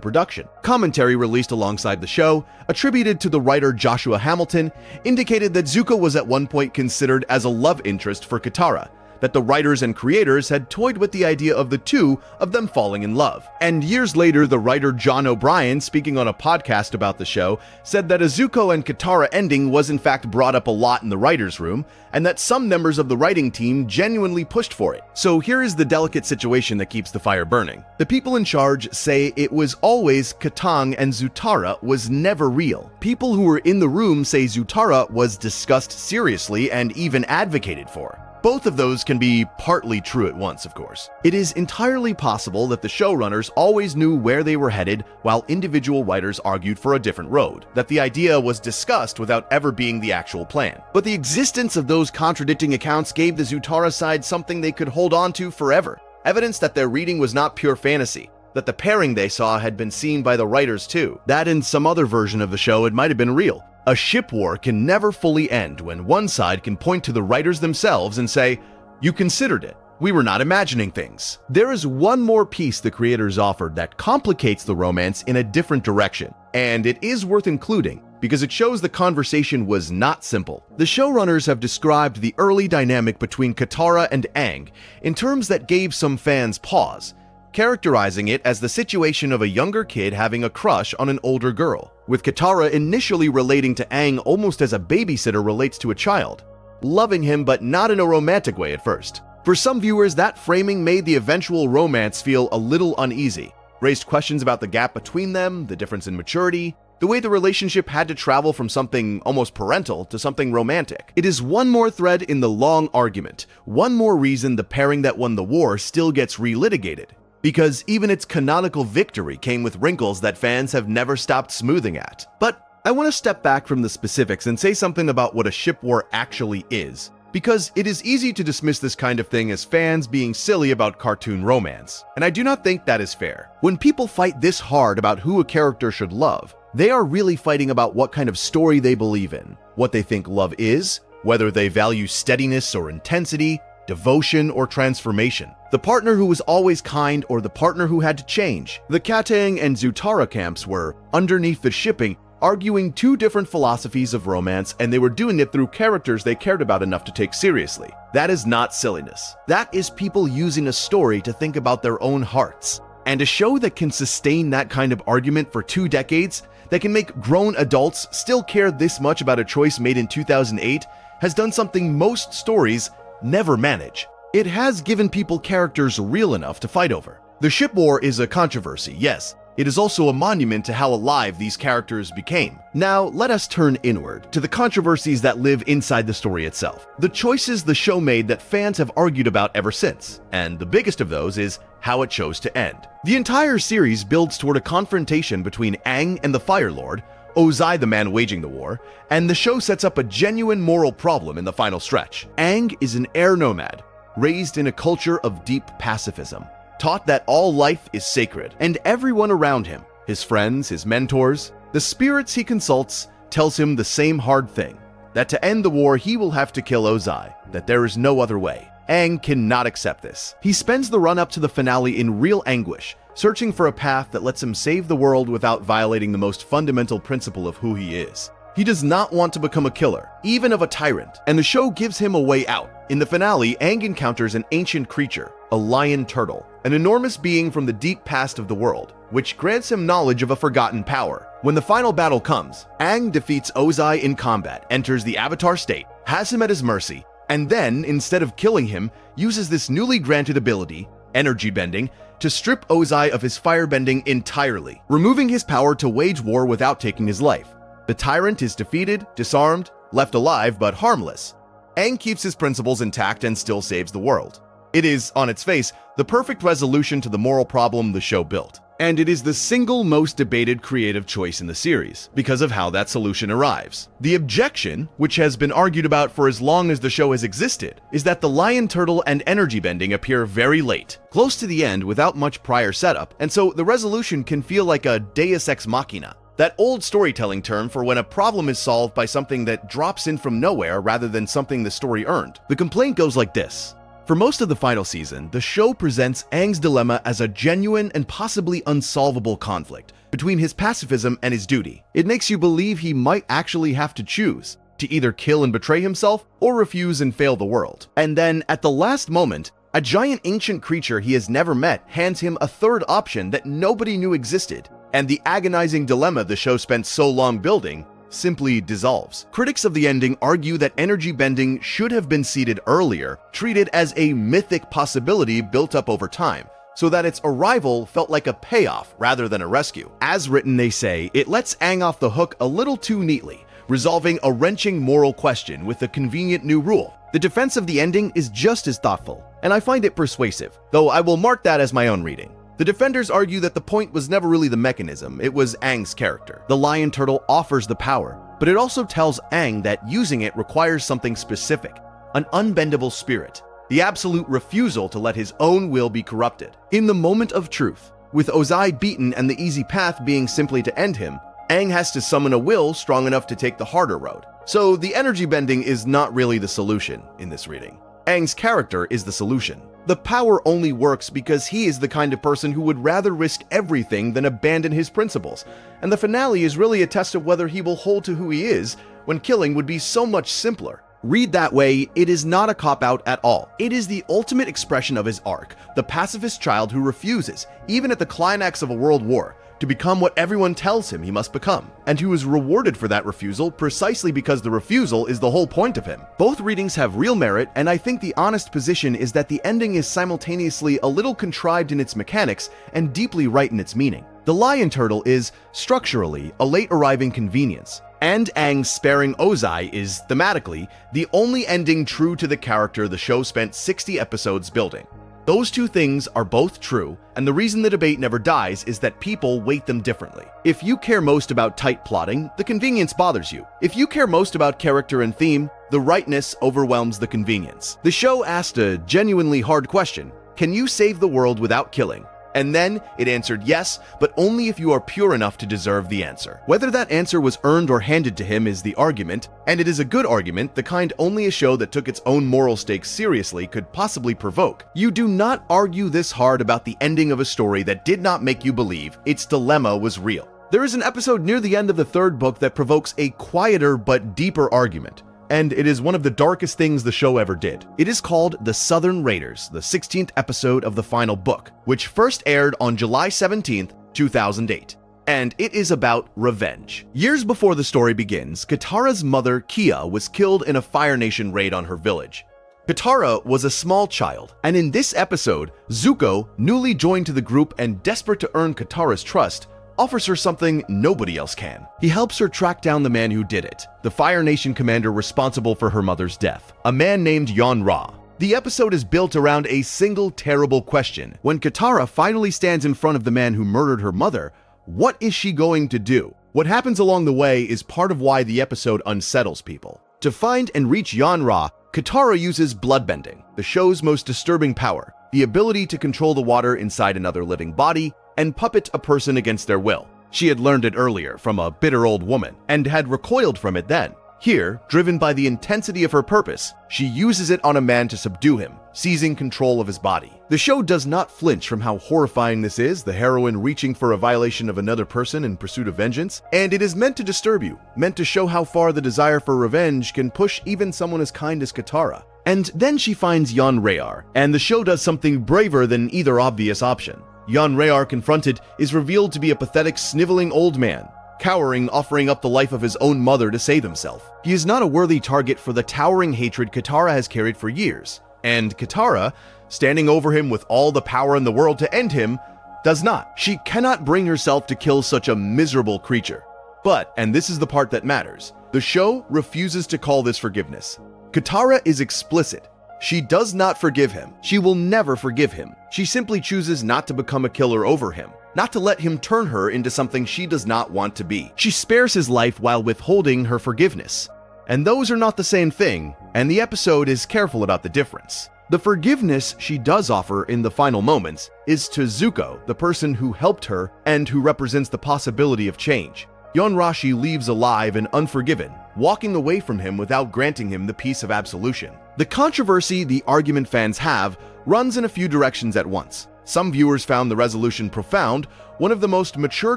A: production. Commentary released alongside the show, attributed to the writer Joshua Hamilton, indicated that Zuko was at one point considered as a love interest for Katara, that the writers and creators had toyed with the idea of the two of them falling in love. And years later, the writer John O'Brien, speaking on a podcast about the show, said that a Zuko and Katara ending was in fact brought up a lot in the writer's room, and that some members of the writing team genuinely pushed for it. So here is the delicate situation that keeps the fire burning. The people in charge say it was always Katang and Zutara was never real. People who were in the room say Zutara was discussed seriously and even advocated for. Both of those can be partly true at once, of course. It is entirely possible that the showrunners always knew where they were headed while individual writers argued for a different road, that the idea was discussed without ever being the actual plan. But the existence of those contradicting accounts gave the Zutara side something they could hold on to forever, evidence that their reading was not pure fantasy, that the pairing they saw had been seen by the writers too, that in some other version of the show it might have been real. A ship war can never fully end when one side can point to the writers themselves and say, "You considered it. We were not imagining things." There is one more piece the creators offered that complicates the romance in a different direction, and it is worth including because it shows the conversation was not simple. The showrunners have described the early dynamic between Katara and Aang in terms that gave some fans pause, characterizing it as the situation of a younger kid having a crush on an older girl, with Katara initially relating to Aang almost as a babysitter relates to a child, loving him but not in a romantic way at first. For some viewers, that framing made the eventual romance feel a little uneasy, raised questions about the gap between them, the difference in maturity, the way the relationship had to travel from something almost parental to something romantic. It is one more thread in the long argument, one more reason the pairing that won the war still gets relitigated, because even its canonical victory came with wrinkles that fans have never stopped smoothing at. But I want to step back from the specifics and say something about what a ship war actually is, because it is easy to dismiss this kind of thing as fans being silly about cartoon romance, and I do not think that is fair. When people fight this hard about who a character should love, they are really fighting about what kind of story they believe in, what they think love is, whether they value steadiness or intensity, devotion or transformation, the partner who was always kind or the partner who had to change. The Katang and Zutara camps were, underneath the shipping, arguing two different philosophies of romance, and they were doing it through characters they cared about enough to take seriously. That is not silliness. That is people using a story to think about their own hearts. And a show that can sustain that kind of argument for 2 decades, that can make grown adults still care this much about a choice made in 2008, has done something most stories never manage. It has given people characters real enough to fight over. The ship war is a controversy, yes. It is also a monument to how alive these characters became. Now, let us turn inward, to the controversies that live inside the story itself. The choices the show made that fans have argued about ever since, and the biggest of those is how it chose to end. The entire series builds toward a confrontation between Aang and the Fire Lord, Ozai the man waging the war, and the show sets up a genuine moral problem in the final stretch. Aang is an air nomad, raised in a culture of deep pacifism, taught that all life is sacred, and everyone around him, his friends, his mentors, the spirits he consults, tells him the same hard thing, that to end the war he will have to kill Ozai, that there is no other way. Aang cannot accept this. He spends the run-up to the finale in real anguish, searching for a path that lets him save the world without violating the most fundamental principle of who he is. He does not want to become a killer, even of a tyrant, and the show gives him a way out. In the finale, Aang encounters an ancient creature, a lion turtle, an enormous being from the deep past of the world, which grants him knowledge of a forgotten power. When the final battle comes, Aang defeats Ozai in combat, enters the Avatar state, has him at his mercy, and then, instead of killing him, uses this newly granted ability, energy bending, to strip Ozai of his firebending entirely, removing his power to wage war without taking his life. The tyrant is defeated, disarmed, left alive but harmless. Aang keeps his principles intact and still saves the world. It is, on its face, the perfect resolution to the moral problem the show built. And it is the single most debated creative choice in the series, because of how that solution arrives. The objection, which has been argued about for as long as the show has existed, is that the lion turtle and energy bending appear very late, close to the end without much prior setup, and so the resolution can feel like a deus ex machina. That old storytelling term for when a problem is solved by something that drops in from nowhere rather than something the story earned. The complaint goes like this. For most of the final season, the show presents Aang's dilemma as a genuine and possibly unsolvable conflict between his pacifism and his duty. It makes you believe he might actually have to choose to either kill and betray himself or refuse and fail the world. And then, at the last moment, a giant ancient creature he has never met hands him a third option that nobody knew existed, and the agonizing dilemma the show spent so long building simply dissolves. Critics of the ending argue that energy bending should have been seeded earlier, treated as a mythic possibility built up over time, so that its arrival felt like a payoff rather than a rescue. As written, they say, it lets Aang off the hook a little too neatly, resolving a wrenching moral question with a convenient new rule. The defense of the ending is just as thoughtful, and I find it persuasive, though I will mark that as my own reading. The defenders argue that the point was never really the mechanism, it was Aang's character. The lion turtle offers the power, but it also tells Aang that using it requires something specific, an unbendable spirit, the absolute refusal to let his own will be corrupted. In the moment of truth, with Ozai beaten and the easy path being simply to end him, Aang has to summon a will strong enough to take the harder road. So the energy bending is not really the solution in this reading. Aang's character is the solution. The power only works because he is the kind of person who would rather risk everything than abandon his principles, and the finale is really a test of whether he will hold to who he is when killing would be so much simpler. Read that way, it is not a cop-out at all. It is the ultimate expression of his arc, the pacifist child who refuses, even at the climax of a world war, to become what everyone tells him he must become, and who is rewarded for that refusal precisely because the refusal is the whole point of him. Both readings have real merit, and I think the honest position is that the ending is simultaneously a little contrived in its mechanics and deeply right in its meaning. The lion turtle is, structurally, a late-arriving convenience, and Aang's sparing Ozai is, thematically, the only ending true to the character the show spent 60 episodes building. Those two things are both true, and the reason the debate never dies is that people weight them differently. If you care most about tight plotting, the convenience bothers you. If you care most about character and theme, the rightness overwhelms the convenience. The show asked a genuinely hard question: can you save the world without killing? And then it answered yes, but only if you are pure enough to deserve the answer. Whether that answer was earned or handed to him is the argument, and it is a good argument, the kind only a show that took its own moral stakes seriously could possibly provoke. You do not argue this hard about the ending of a story that did not make you believe its dilemma was real. There is an episode near the end of the third book that provokes a quieter but deeper argument, and it is one of the darkest things the show ever did. It is called The Southern Raiders, the 16th episode of the final book, which first aired on July 17th, 2008. And it is about revenge. Years before the story begins, Katara's mother, Kia, was killed in a Fire Nation raid on her village. Katara was a small child, and in this episode, Zuko, newly joined to the group and desperate to earn Katara's trust, offers her something nobody else can. He helps her track down the man who did it, the Fire Nation commander responsible for her mother's death, a man named Yon-Ra. The episode is built around a single terrible question. When Katara finally stands in front of the man who murdered her mother, what is she going to do? What happens along the way is part of why the episode unsettles people. To find and reach Yon-Ra, Katara uses bloodbending, the show's most disturbing power, the ability to control the water inside another living body, and puppet a person against their will. She had learned it earlier from a bitter old woman, and had recoiled from it then. Here, driven by the intensity of her purpose, she uses it on a man to subdue him, seizing control of his body. The show does not flinch from how horrifying this is, the heroine reaching for a violation of another person in pursuit of vengeance, and it is meant to disturb you, meant to show how far the desire for revenge can push even someone as kind as Katara. And then she finds Yon-Rayar, and the show does something braver than either obvious option. Yon-Rayar confronted is revealed to be a pathetic, sniveling old man, cowering, offering up the life of his own mother to save himself. He is not a worthy target for the towering hatred Katara has carried for years, and Katara, standing over him with all the power in the world to end him, does not. She cannot bring herself to kill such a miserable creature. But, and this is the part that matters, the show refuses to call this forgiveness. Katara is explicit. She does not forgive him. She will never forgive him. She simply chooses not to become a killer over him. not to let him turn her into something she does not want to be. She spares his life while withholding her forgiveness. And those are not the same thing, and the episode is careful about the difference. The forgiveness she does offer in the final moments is to Zuko, the person who helped her and who represents the possibility of change. Yonrashi leaves alive and unforgiven, walking away from him without granting him the peace of absolution. The controversy the argument fans have runs in a few directions at once. Some viewers found the resolution profound, one of the most mature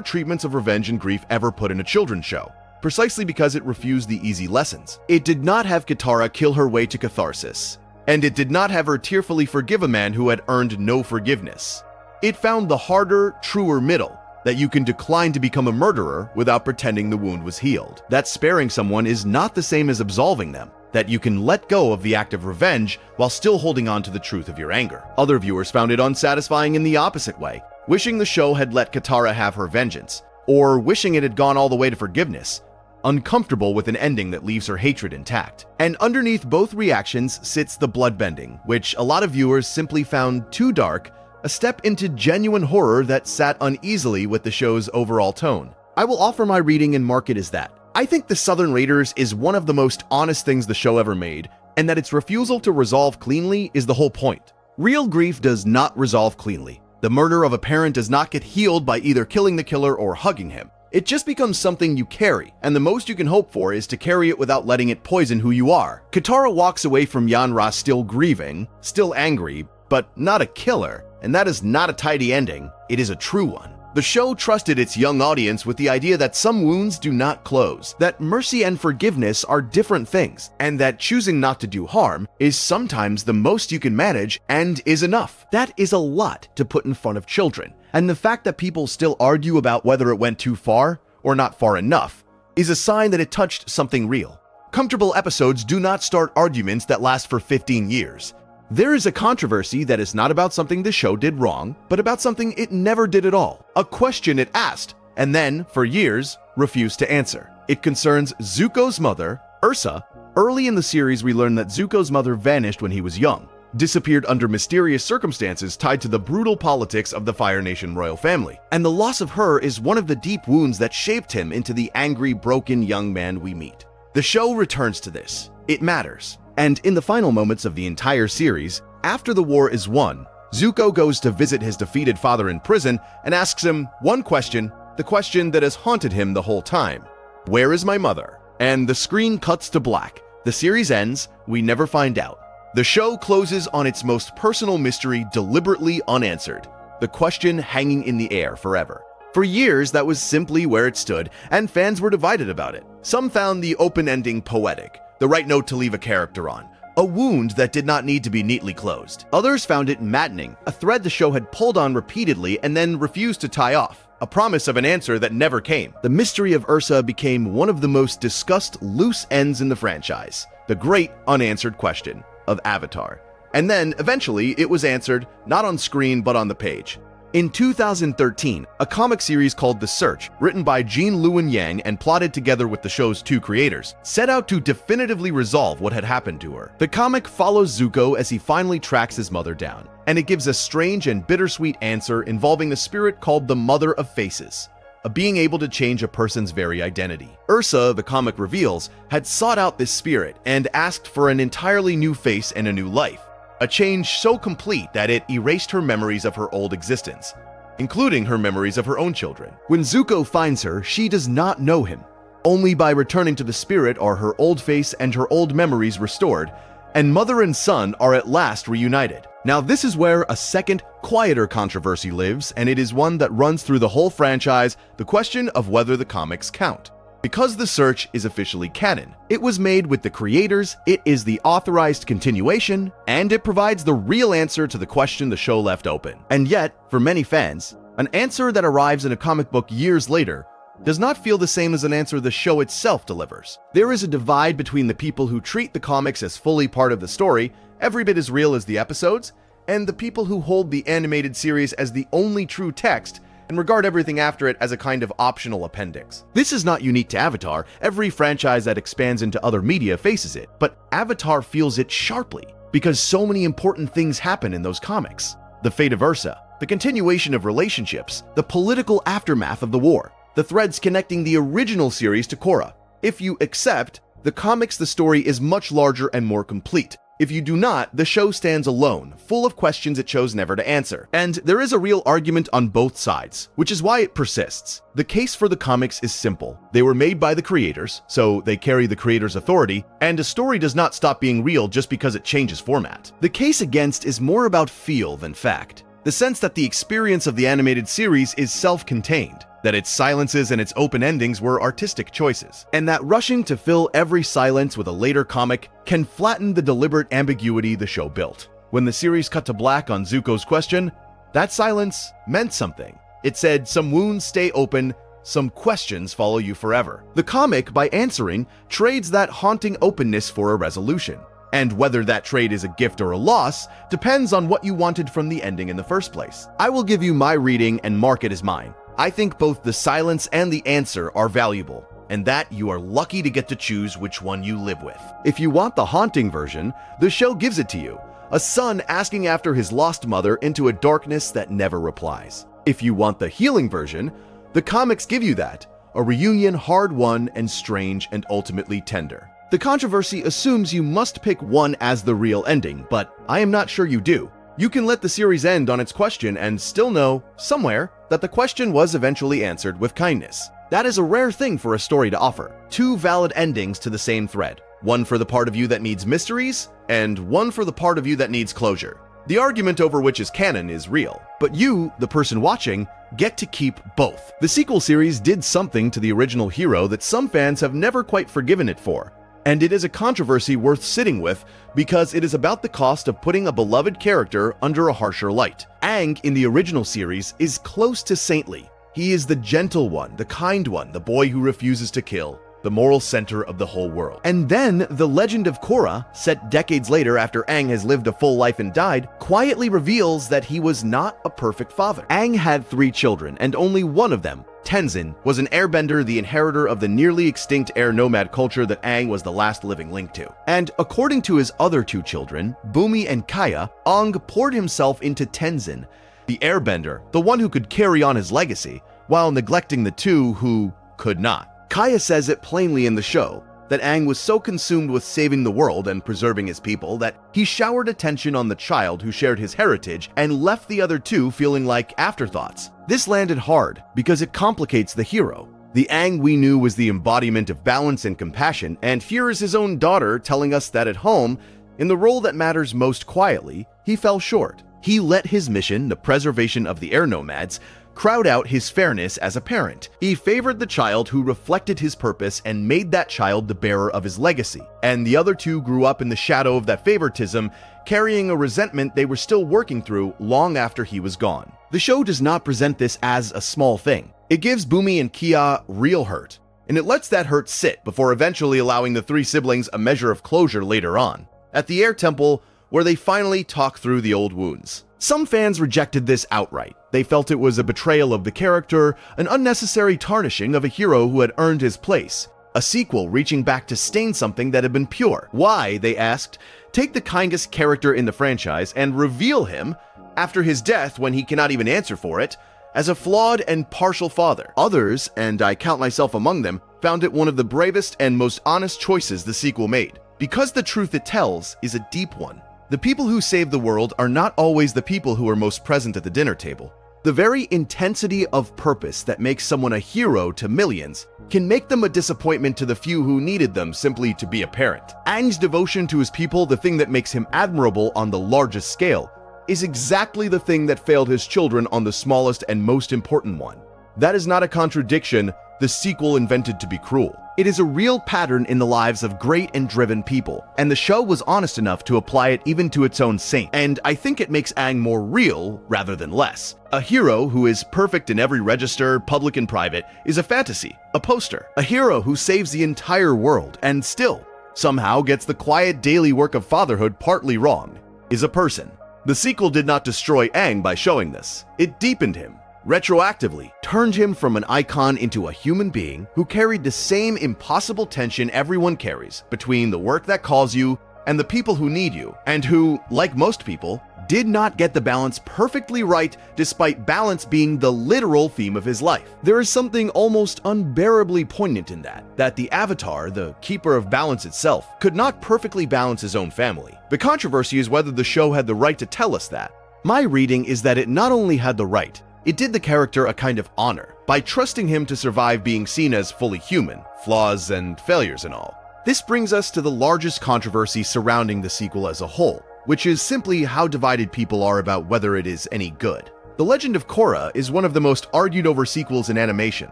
A: treatments of revenge and grief ever put in a children's show, precisely because it refused the easy lessons. It did not have Katara kill her way to catharsis, and it did not have her tearfully forgive a man who had earned no forgiveness. It found the harder, truer middle, that you can decline to become a murderer without pretending the wound was healed. That sparing someone is not the same as absolving them. That you can let go of the act of revenge while still holding on to the truth of your anger. Other viewers found it unsatisfying in the opposite way, wishing the show had let Katara have her vengeance, or wishing it had gone all the way to forgiveness, uncomfortable with an ending that leaves her hatred intact. And underneath both reactions sits the bloodbending, which a lot of viewers simply found too dark, a step into genuine horror that sat uneasily with the show's overall tone. I will offer my reading and mark it as that. I think The Southern Raiders is one of the most honest things the show ever made, and that its refusal to resolve cleanly is the whole point. Real grief does not resolve cleanly. The murder of a parent does not get healed by either killing the killer or hugging him. It just becomes something you carry, and the most you can hope for is to carry it without letting it poison who you are. Katara walks away from Yanra still grieving, still angry, but not a killer, and that is not a tidy ending, it is a true one. The show trusted its young audience with the idea that some wounds do not close, that mercy and forgiveness are different things, and that choosing not to do harm is sometimes the most you can manage and is enough. That is a lot to put in front of children, and the fact that people still argue about whether it went too far or not far enough is a sign that it touched something real. Comfortable episodes do not start arguments that last for 15 years. There is a controversy that is not about something the show did wrong, but about something it never did at all. A question it asked, and then, for years, refused to answer. It concerns Zuko's mother, Ursa. Early in the series, we learn that Zuko's mother vanished when he was young, disappeared under mysterious circumstances tied to the brutal politics of the Fire Nation royal family. And the loss of her is one of the deep wounds that shaped him into the angry, broken young man we meet. The show returns to this. It matters. And in the final moments of the entire series, after the war is won, Zuko goes to visit his defeated father in prison and asks him one question, the question that has haunted him the whole time. Where is my mother? And the screen cuts to black. The series ends, we never find out. The show closes on its most personal mystery deliberately unanswered, the question hanging in the air forever. For years, that was simply where it stood, and fans were divided about it. Some found the open ending poetic, the right note to leave a character on, a wound that did not need to be neatly closed. Others found it maddening, a thread the show had pulled on repeatedly and then refused to tie off, a promise of an answer that never came. The Mystery of Ursa became one of the most discussed loose ends in the franchise, the great unanswered question of Avatar. And then, eventually, it was answered, not on screen but on the page. In 2013, a comic series called The Search, written by Jean Lewin Yang and plotted together with the show's two creators, set out to definitively resolve what had happened to her. The comic follows Zuko as he finally tracks his mother down, and it gives a strange and bittersweet answer involving a spirit called the Mother of Faces, a being able to change a person's very identity. Ursa, the comic reveals, had sought out this spirit and asked for an entirely new face and a new life. A change so complete that it erased her memories of her old existence, including her memories of her own children. When Zuko finds her, she does not know him. Only by returning to the spirit are her old face and her old memories restored, and mother and son are at last reunited. Now this is where a second, quieter controversy lives, and it is one that runs through the whole franchise, the question of whether the comics count. Because The Search is officially canon, it was made with the creators, it is the authorized continuation, and it provides the real answer to the question the show left open. And yet, for many fans, an answer that arrives in a comic book years later does not feel the same as an answer the show itself delivers. There is a divide between the people who treat the comics as fully part of the story, every bit as real as the episodes, and the people who hold the animated series as the only true text and regard everything after it as a kind of optional appendix. This is not unique to Avatar. Every franchise that expands into other media faces it, but Avatar feels it sharply because so many important things happen in those comics. The fate of Ursa, the continuation of relationships, the political aftermath of the war, the threads connecting the original series to Korra. If you accept the comics, the story is much larger and more complete. If you do not, the show stands alone, full of questions it chose never to answer. And there is a real argument on both sides, which is why it persists. The case for the comics is simple. They were made by the creators, so they carry the creators' authority, and a story does not stop being real just because it changes format. The case against is more about feel than fact. The sense that the experience of the animated series is self-contained, that its silences and its open endings were artistic choices, and that rushing to fill every silence with a later comic can flatten the deliberate ambiguity the show built. When the series cut to black on Zuko's question, that silence meant something. It said, some wounds stay open, some questions follow you forever. The comic, by answering, trades that haunting openness for a resolution. And whether that trade is a gift or a loss depends on what you wanted from the ending in the first place. I will give you my reading and mark it as mine. I think both the silence and the answer are valuable, and that you are lucky to get to choose which one you live with. If you want the haunting version, the show gives it to you. A son asking after his lost mother into a darkness that never replies. If you want the healing version, the comics give you that. A reunion hard-won and strange and ultimately tender. The controversy assumes you must pick one as the real ending, but I am not sure you do. You can let the series end on its question and still know, somewhere, that the question was eventually answered with kindness. That is a rare thing for a story to offer. Two valid endings to the same thread. One for the part of you that needs mysteries, and one for the part of you that needs closure. The argument over which is canon is real, but you, the person watching, get to keep both. The sequel series did something to the original hero that some fans have never quite forgiven it for. And it is a controversy worth sitting with because it is about the cost of putting a beloved character under a harsher light. Aang in the original series is close to saintly. He is the gentle one, the kind one, the boy who refuses to kill, the moral center of the whole world. And then the Legend of Korra, set decades later after Aang has lived a full life and died, quietly reveals that he was not a perfect father. Aang had 3 children, and only one of them, Tenzin, was an airbender, the inheritor of the nearly extinct air nomad culture that Aang was the last living link to. And according to his other 2 children, Bumi and Kaya, Aang poured himself into Tenzin, the airbender, the one who could carry on his legacy, while neglecting the 2 who could not. Kaya says it plainly in the show, that Aang was so consumed with saving the world and preserving his people that he showered attention on the child who shared his heritage and left the other 2 feeling like afterthoughts. This landed hard because it complicates the hero. The Aang we knew was the embodiment of balance and compassion, and here is his own daughter telling us that at home, in the role that matters most quietly, he fell short. He let his mission, the preservation of the air nomads, crowd out his fairness as a parent. He favored the child who reflected his purpose and made that child the bearer of his legacy. And the other 2 grew up in the shadow of that favoritism, carrying a resentment they were still working through long after he was gone. The show does not present this as a small thing. It gives Bumi and Kia real hurt, and it lets that hurt sit before eventually allowing the 3 siblings a measure of closure later on, at the Air Temple, where they finally talk through the old wounds. Some fans rejected this outright. They felt it was a betrayal of the character, an unnecessary tarnishing of a hero who had earned his place, a sequel reaching back to stain something that had been pure. Why, they asked, take the kindest character in the franchise and reveal him, after his death when he cannot even answer for it, as a flawed and partial father? Others, and I count myself among them, found it one of the bravest and most honest choices the sequel made, because the truth it tells is a deep one. The people who save the world are not always the people who are most present at the dinner table. The very intensity of purpose that makes someone a hero to millions can make them a disappointment to the few who needed them simply to be a parent. Aang's devotion to his people, the thing that makes him admirable on the largest scale, is exactly the thing that failed his children on the smallest and most important one. That is not a contradiction the sequel invented to be cruel. It is a real pattern in the lives of great and driven people, and the show was honest enough to apply it even to its own saint. And I think it makes Aang more real rather than less. A hero who is perfect in every register, public and private, is a fantasy, a poster. A hero who saves the entire world and still, somehow gets the quiet daily work of fatherhood partly wrong, is a person. The sequel did not destroy Aang by showing this. It deepened him. Retroactively, turned him from an icon into a human being who carried the same impossible tension everyone carries between the work that calls you and the people who need you, and who, like most people, did not get the balance perfectly right despite balance being the literal theme of his life. There is something almost unbearably poignant in that the Avatar, the keeper of balance itself, could not perfectly balance his own family. The controversy is whether the show had the right to tell us that. My reading is that it not only had the right, it did the character a kind of honor by trusting him to survive being seen as fully human, flaws and failures and all. This brings us to the largest controversy surrounding the sequel as a whole, which is simply how divided people are about whether it is any good. The Legend of Korra is one of the most argued over sequels in animation,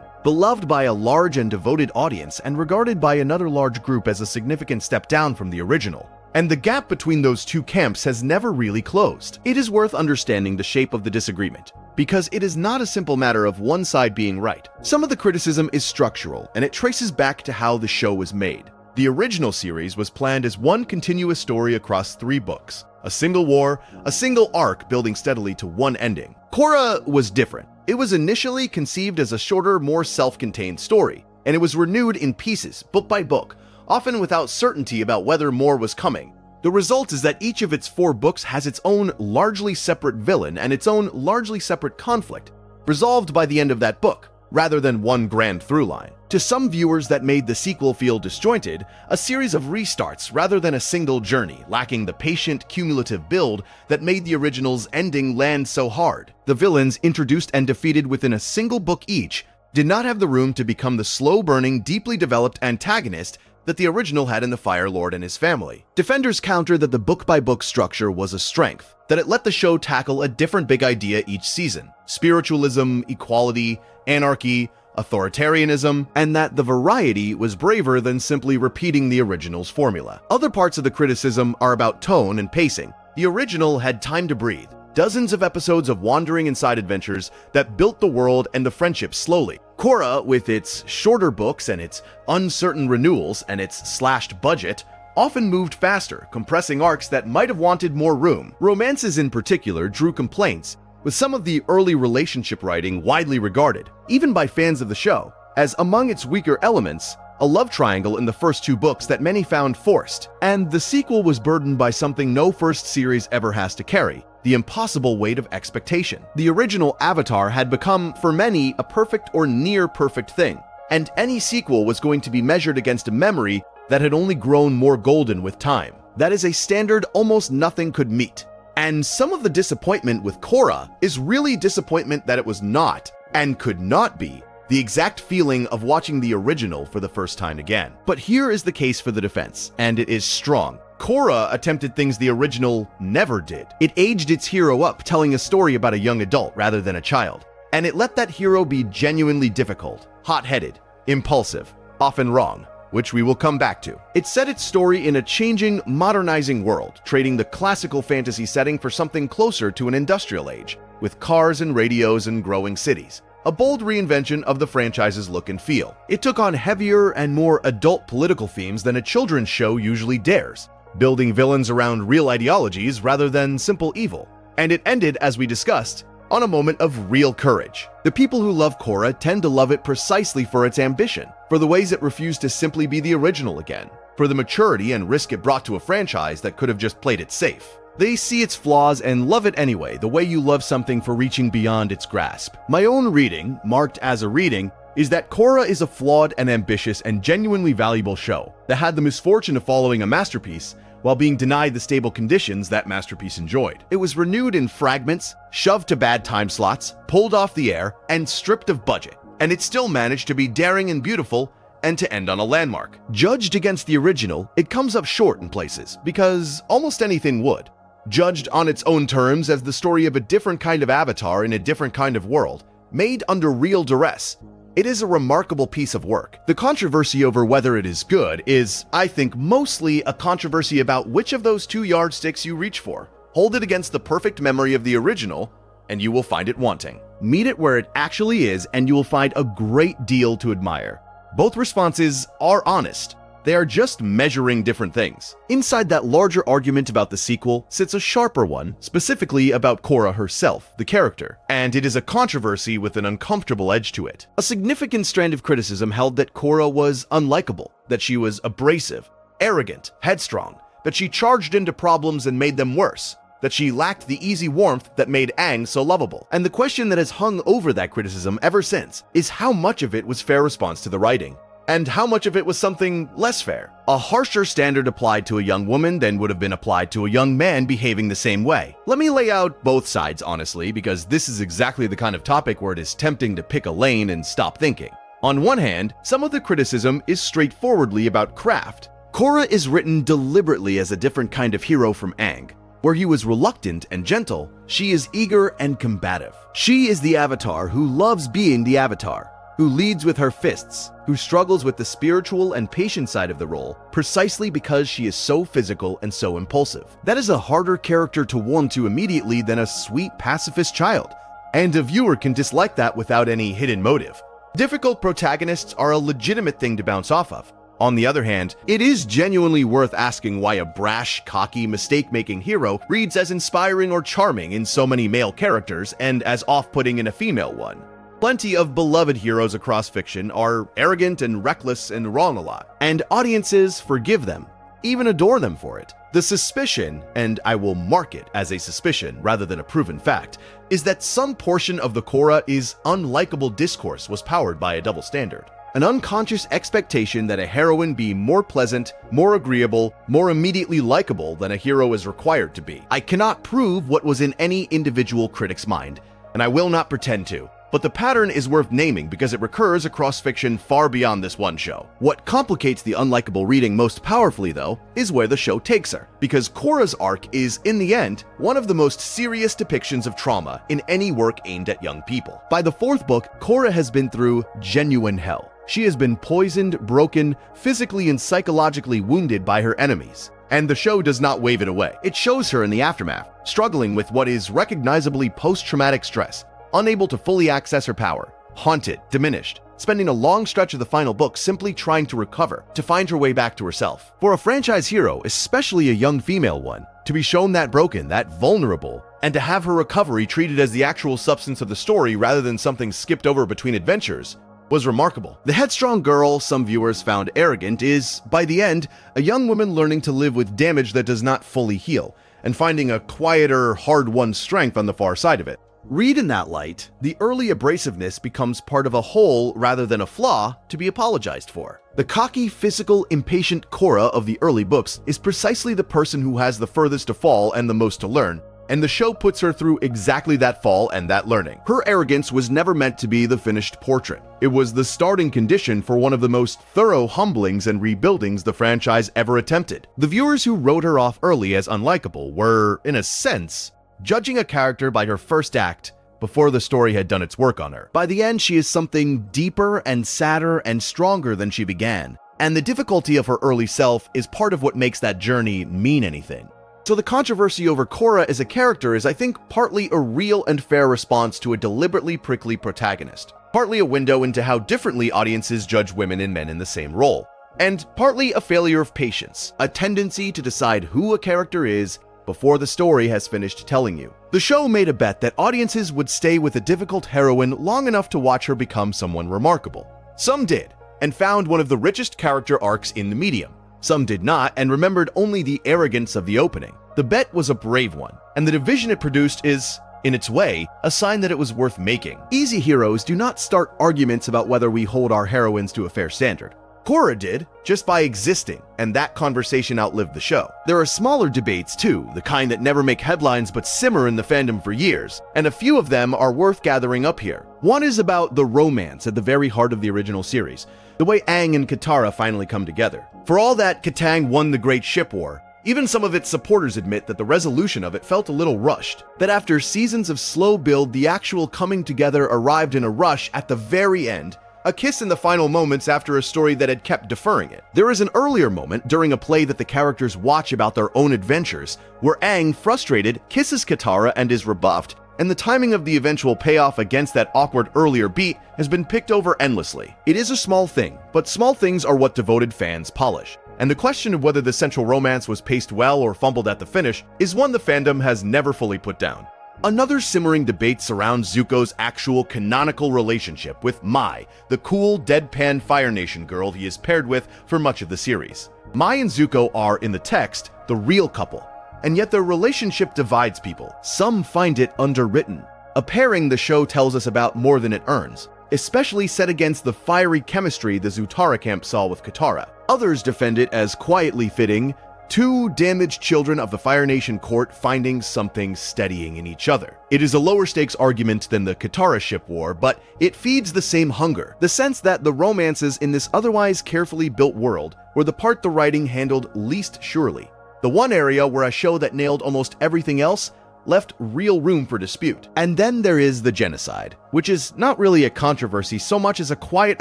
A: beloved by a large and devoted audience and regarded by another large group as a significant step down from the original. And the gap between those two camps has never really closed. It is worth understanding the shape of the disagreement, because it is not a simple matter of one side being right. Some of the criticism is structural, and it traces back to how the show was made. The original series was planned as one continuous story across 3 books, a single war, a single arc building steadily to one ending. Korra was different. It was initially conceived as a shorter, more self-contained story, and it was renewed in pieces, book by book, often without certainty about whether more was coming. The result is that each of its 4 books has its own largely separate villain and its own largely separate conflict, resolved by the end of that book, rather than one grand through line. To some viewers, that made the sequel feel disjointed, a series of restarts rather than a single journey, lacking the patient, cumulative build that made the original's ending land so hard. The villains, introduced and defeated within a single book each, did not have the room to become the slow-burning, deeply developed antagonist that the original had in the Fire Lord and his family. Defenders counter that the book-by-book structure was a strength, that it let the show tackle a different big idea each season: spiritualism, equality, anarchy, authoritarianism, and that the variety was braver than simply repeating the original's formula. Other parts of the criticism are about tone and pacing. The original had time to breathe, dozens of episodes of wandering inside adventures that built the world and the friendship slowly. Korra, with its shorter books and its uncertain renewals and its slashed budget, often moved faster, compressing arcs that might have wanted more room. Romances in particular drew complaints, with some of the early relationship writing widely regarded, even by fans of the show, as among its weaker elements, a love triangle in the first 2 books that many found forced. And the sequel was burdened by something no first series ever has to carry: the impossible weight of expectation. The original Avatar had become, for many, a perfect or near-perfect thing, and any sequel was going to be measured against a memory that had only grown more golden with time. That is a standard almost nothing could meet. And some of the disappointment with Korra is really disappointment that it was not, and could not be, the exact feeling of watching the original for the first time again. But here is the case for the defense, and it is strong. Korra attempted things the original never did. It aged its hero up, telling a story about a young adult rather than a child. And it let that hero be genuinely difficult, hot-headed, impulsive, often wrong, which we will come back to. It set its story in a changing, modernizing world, trading the classical fantasy setting for something closer to an industrial age, with cars and radios and growing cities. A bold reinvention of the franchise's look and feel. It took on heavier and more adult political themes than a children's show usually dares, building villains around real ideologies rather than simple evil. And it ended, as we discussed, on a moment of real courage. The people who love Korra tend to love it precisely for its ambition, for the ways it refused to simply be the original again, for the maturity and risk it brought to a franchise that could have just played it safe. They see its flaws and love it anyway, the way you love something for reaching beyond its grasp. My own reading, marked as a reading, is that Korra is a flawed and ambitious and genuinely valuable show that had the misfortune of following a masterpiece while being denied the stable conditions that masterpiece enjoyed. It was renewed in fragments, shoved to bad time slots, pulled off the air, and stripped of budget. And it still managed to be daring and beautiful, and to end on a landmark. Judged against the original, it comes up short in places, because almost anything would. Judged on its own terms as the story of a different kind of avatar in a different kind of world, made under real duress, it is a remarkable piece of work. The controversy over whether it is good is, I think, mostly a controversy about which of those 2 yardsticks you reach for. Hold it against the perfect memory of the original, and you will find it wanting. Meet it where it actually is, and you will find a great deal to admire. Both responses are honest. They are just measuring different things. Inside that larger argument about the sequel sits a sharper one, specifically about Korra herself, the character, and it is a controversy with an uncomfortable edge to it. A significant strand of criticism held that Korra was unlikable, that she was abrasive, arrogant, headstrong, that she charged into problems and made them worse, that she lacked the easy warmth that made Aang so lovable. And the question that has hung over that criticism ever since is how much of it was fair response to the writing, and how much of it was something less fair. A harsher standard applied to a young woman than would have been applied to a young man behaving the same way. Let me lay out both sides honestly, because this is exactly the kind of topic where it is tempting to pick a lane and stop thinking. On one hand, some of the criticism is straightforwardly about craft. Korra is written deliberately as a different kind of hero from Aang. Where he was reluctant and gentle, she is eager and combative. She is the avatar who loves being the avatar, who leads with her fists, who struggles with the spiritual and patient side of the role precisely because she is so physical and so impulsive. That is a harder character to warm to immediately than a sweet pacifist child, and a viewer can dislike that without any hidden motive. Difficult protagonists are a legitimate thing to bounce off of. On the other hand, it is genuinely worth asking why a brash, cocky, mistake-making hero reads as inspiring or charming in so many male characters and as off-putting in a female one. Plenty of beloved heroes across fiction are arrogant and reckless and wrong a lot, and audiences forgive them, even adore them for it. The suspicion, and I will mark it as a suspicion rather than a proven fact, is that some portion of the Korra is unlikable discourse was powered by a double standard. An unconscious expectation that a heroine be more pleasant, more agreeable, more immediately likable than a hero is required to be. I cannot prove what was in any individual critic's mind, and I will not pretend to. But the pattern is worth naming because it recurs across fiction far beyond this one show. What complicates the unlikable reading most powerfully, though, is where the show takes her, because Korra's arc is, in the end, one of the most serious depictions of trauma in any work aimed at young people. By the fourth book, Korra has been through genuine hell. She has been poisoned, broken, physically and psychologically wounded by her enemies. And the show does not wave it away. It shows her in the aftermath, struggling with what is recognizably post-traumatic stress, unable to fully access her power, haunted, diminished, spending a long stretch of the final book simply trying to recover, to find her way back to herself. For a franchise hero, especially a young female one, to be shown that broken, that vulnerable, and to have her recovery treated as the actual substance of the story rather than something skipped over between adventures, was remarkable. The headstrong girl some viewers found arrogant is, by the end, a young woman learning to live with damage that does not fully heal, and finding a quieter, hard-won strength on the far side of it. Read in that light, the early abrasiveness becomes part of a whole rather than a flaw to be apologized for. The cocky, physical, impatient Korra of the early books is precisely the person who has the furthest to fall and the most to learn, and the show puts her through exactly that fall and that learning. Her arrogance was never meant to be the finished portrait. It was the starting condition for one of the most thorough humblings and rebuildings the franchise ever attempted. The viewers who wrote her off early as unlikable were, in a sense, judging a character by her first act before the story had done its work on her. By the end, she is something deeper and sadder and stronger than she began, and the difficulty of her early self is part of what makes that journey mean anything. So the controversy over Korra as a character is, I think, partly a real and fair response to a deliberately prickly protagonist, partly a window into how differently audiences judge women and men in the same role, and partly a failure of patience, a tendency to decide who a character is before the story has finished telling you. The show made a bet that audiences would stay with a difficult heroine long enough to watch her become someone remarkable. Some did, and found one of the richest character arcs in the medium. Some did not, and remembered only the arrogance of the opening. The bet was a brave one, and the division it produced is, in its way, a sign that it was worth making. Easy heroes do not start arguments about whether we hold our heroines to a fair standard. Korra did, just by existing, and that conversation outlived the show. There are smaller debates too, the kind that never make headlines but simmer in the fandom for years, and a few of them are worth gathering up here. One is about the romance at the very heart of the original series, the way Aang and Katara finally come together. For all that Katang won the Great Ship War, even some of its supporters admit that the resolution of it felt a little rushed, that after seasons of slow build, the actual coming together arrived in a rush at the very end, a kiss in the final moments after a story that had kept deferring it. There is an earlier moment during a play that the characters watch about their own adventures, where Aang, frustrated, kisses Katara and is rebuffed, and the timing of the eventual payoff against that awkward earlier beat has been picked over endlessly. It is a small thing, but small things are what devoted fans polish. And the question of whether the central romance was paced well or fumbled at the finish is one the fandom has never fully put down. Another simmering debate surrounds Zuko's actual canonical relationship with Mai, the cool, deadpan Fire Nation girl he is paired with for much of the series. Mai and Zuko are, in the text, the real couple, and yet their relationship divides people. Some find it underwritten, a pairing the show tells us about more than it earns, especially set against the fiery chemistry the Zutara camp saw with Katara. Others defend it as quietly fitting, two damaged children of the Fire Nation court finding something steadying in each other. It is a lower stakes argument than the Katara ship war, but it feeds the same hunger, the sense that the romances in this otherwise carefully built world were the part the writing handled least surely. The one area where a show that nailed almost everything else left real room for dispute. And then there is the genocide, which is not really a controversy so much as a quiet